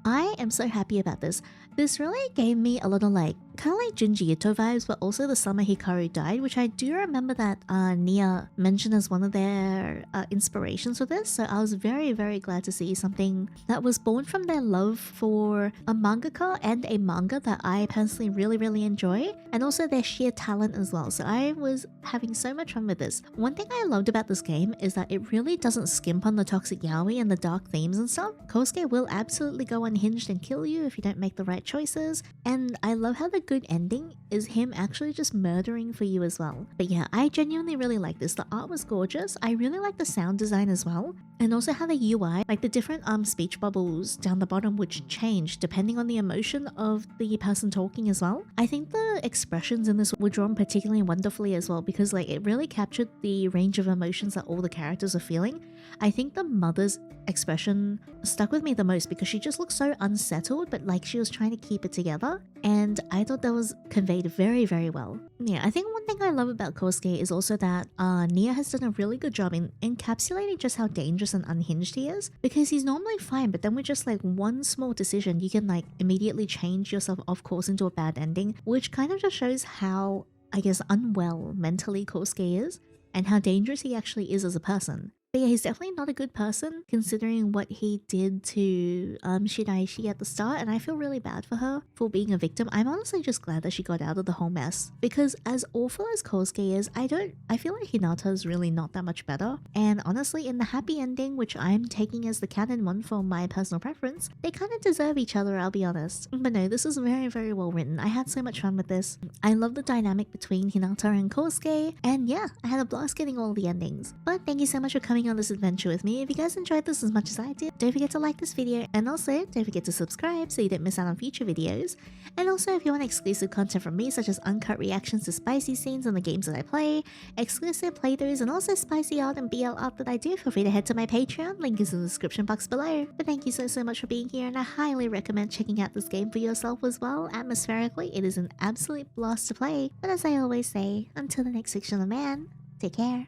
S1: I am so happy about this. This really gave me a lot of like, kind of like Junji Ito vibes, but also the summer Hikaru died, which I do remember that Nia mentioned as one of their inspirations for this. So I was very glad to see something that was born from their love for a mangaka and a manga that I personally really enjoy, and also their sheer talent as well. So I was having so much fun with this. One thing I loved about this game is that it really doesn't skimp on the toxic yaoi and the dark themes and stuff. Kosuke will absolutely go unhinged and kill you if you don't make the right choices, and I love how the good ending is him actually just murdering for you as well. But yeah, I genuinely really like this. The art was gorgeous. I really like the sound design as well. And also how the UI, like the different speech bubbles down the bottom, which change depending on the emotion of the person talking as well. I think the expressions in this were drawn particularly wonderfully as well, because like it really captured the range of emotions that all the characters are feeling. I think the mother's expression stuck with me the most because she just looked so unsettled, but like she was trying to keep it together. And I thought that was conveyed very, very well. Yeah, I think one thing I love about Kosuke is also that Nia has done a really good job in encapsulating just how dangerous and unhinged he is, because he's normally fine, but then with just like one small decision, you can like immediately change yourself off course into a bad ending, which kind of just shows how, I guess, unwell mentally Kosuke is and how dangerous he actually is as a person. But yeah, he's definitely not a good person considering what he did to Shiraishi at the start, and I feel really bad for her for being a victim. I'm honestly just glad that she got out of the whole mess, because as awful as Kosuke is, I feel like Hinata is really not that much better. And honestly, in the happy ending, which I'm taking as the canon one for my personal preference, they kind of deserve each other, I'll be honest. But no, this is very, very well written. I had so much fun with this. I love the dynamic between Hinata and Kosuke, and yeah, I had a blast getting all the endings. But thank you so much for coming on this adventure with me. If you guys enjoyed this as much as I did, don't forget to like this video, and also don't forget to subscribe so you don't miss out on future videos. And also, if you want exclusive content from me, such as uncut reactions to spicy scenes in the games that I play, exclusive playthroughs, and also spicy art and BL art that I do, feel free to head to my Patreon, link is in the description box below. But thank you so much for being here, and I highly recommend checking out this game for yourself as well. Atmospherically, it is an absolute blast to play. But as I always say, until the next fictional man, take care.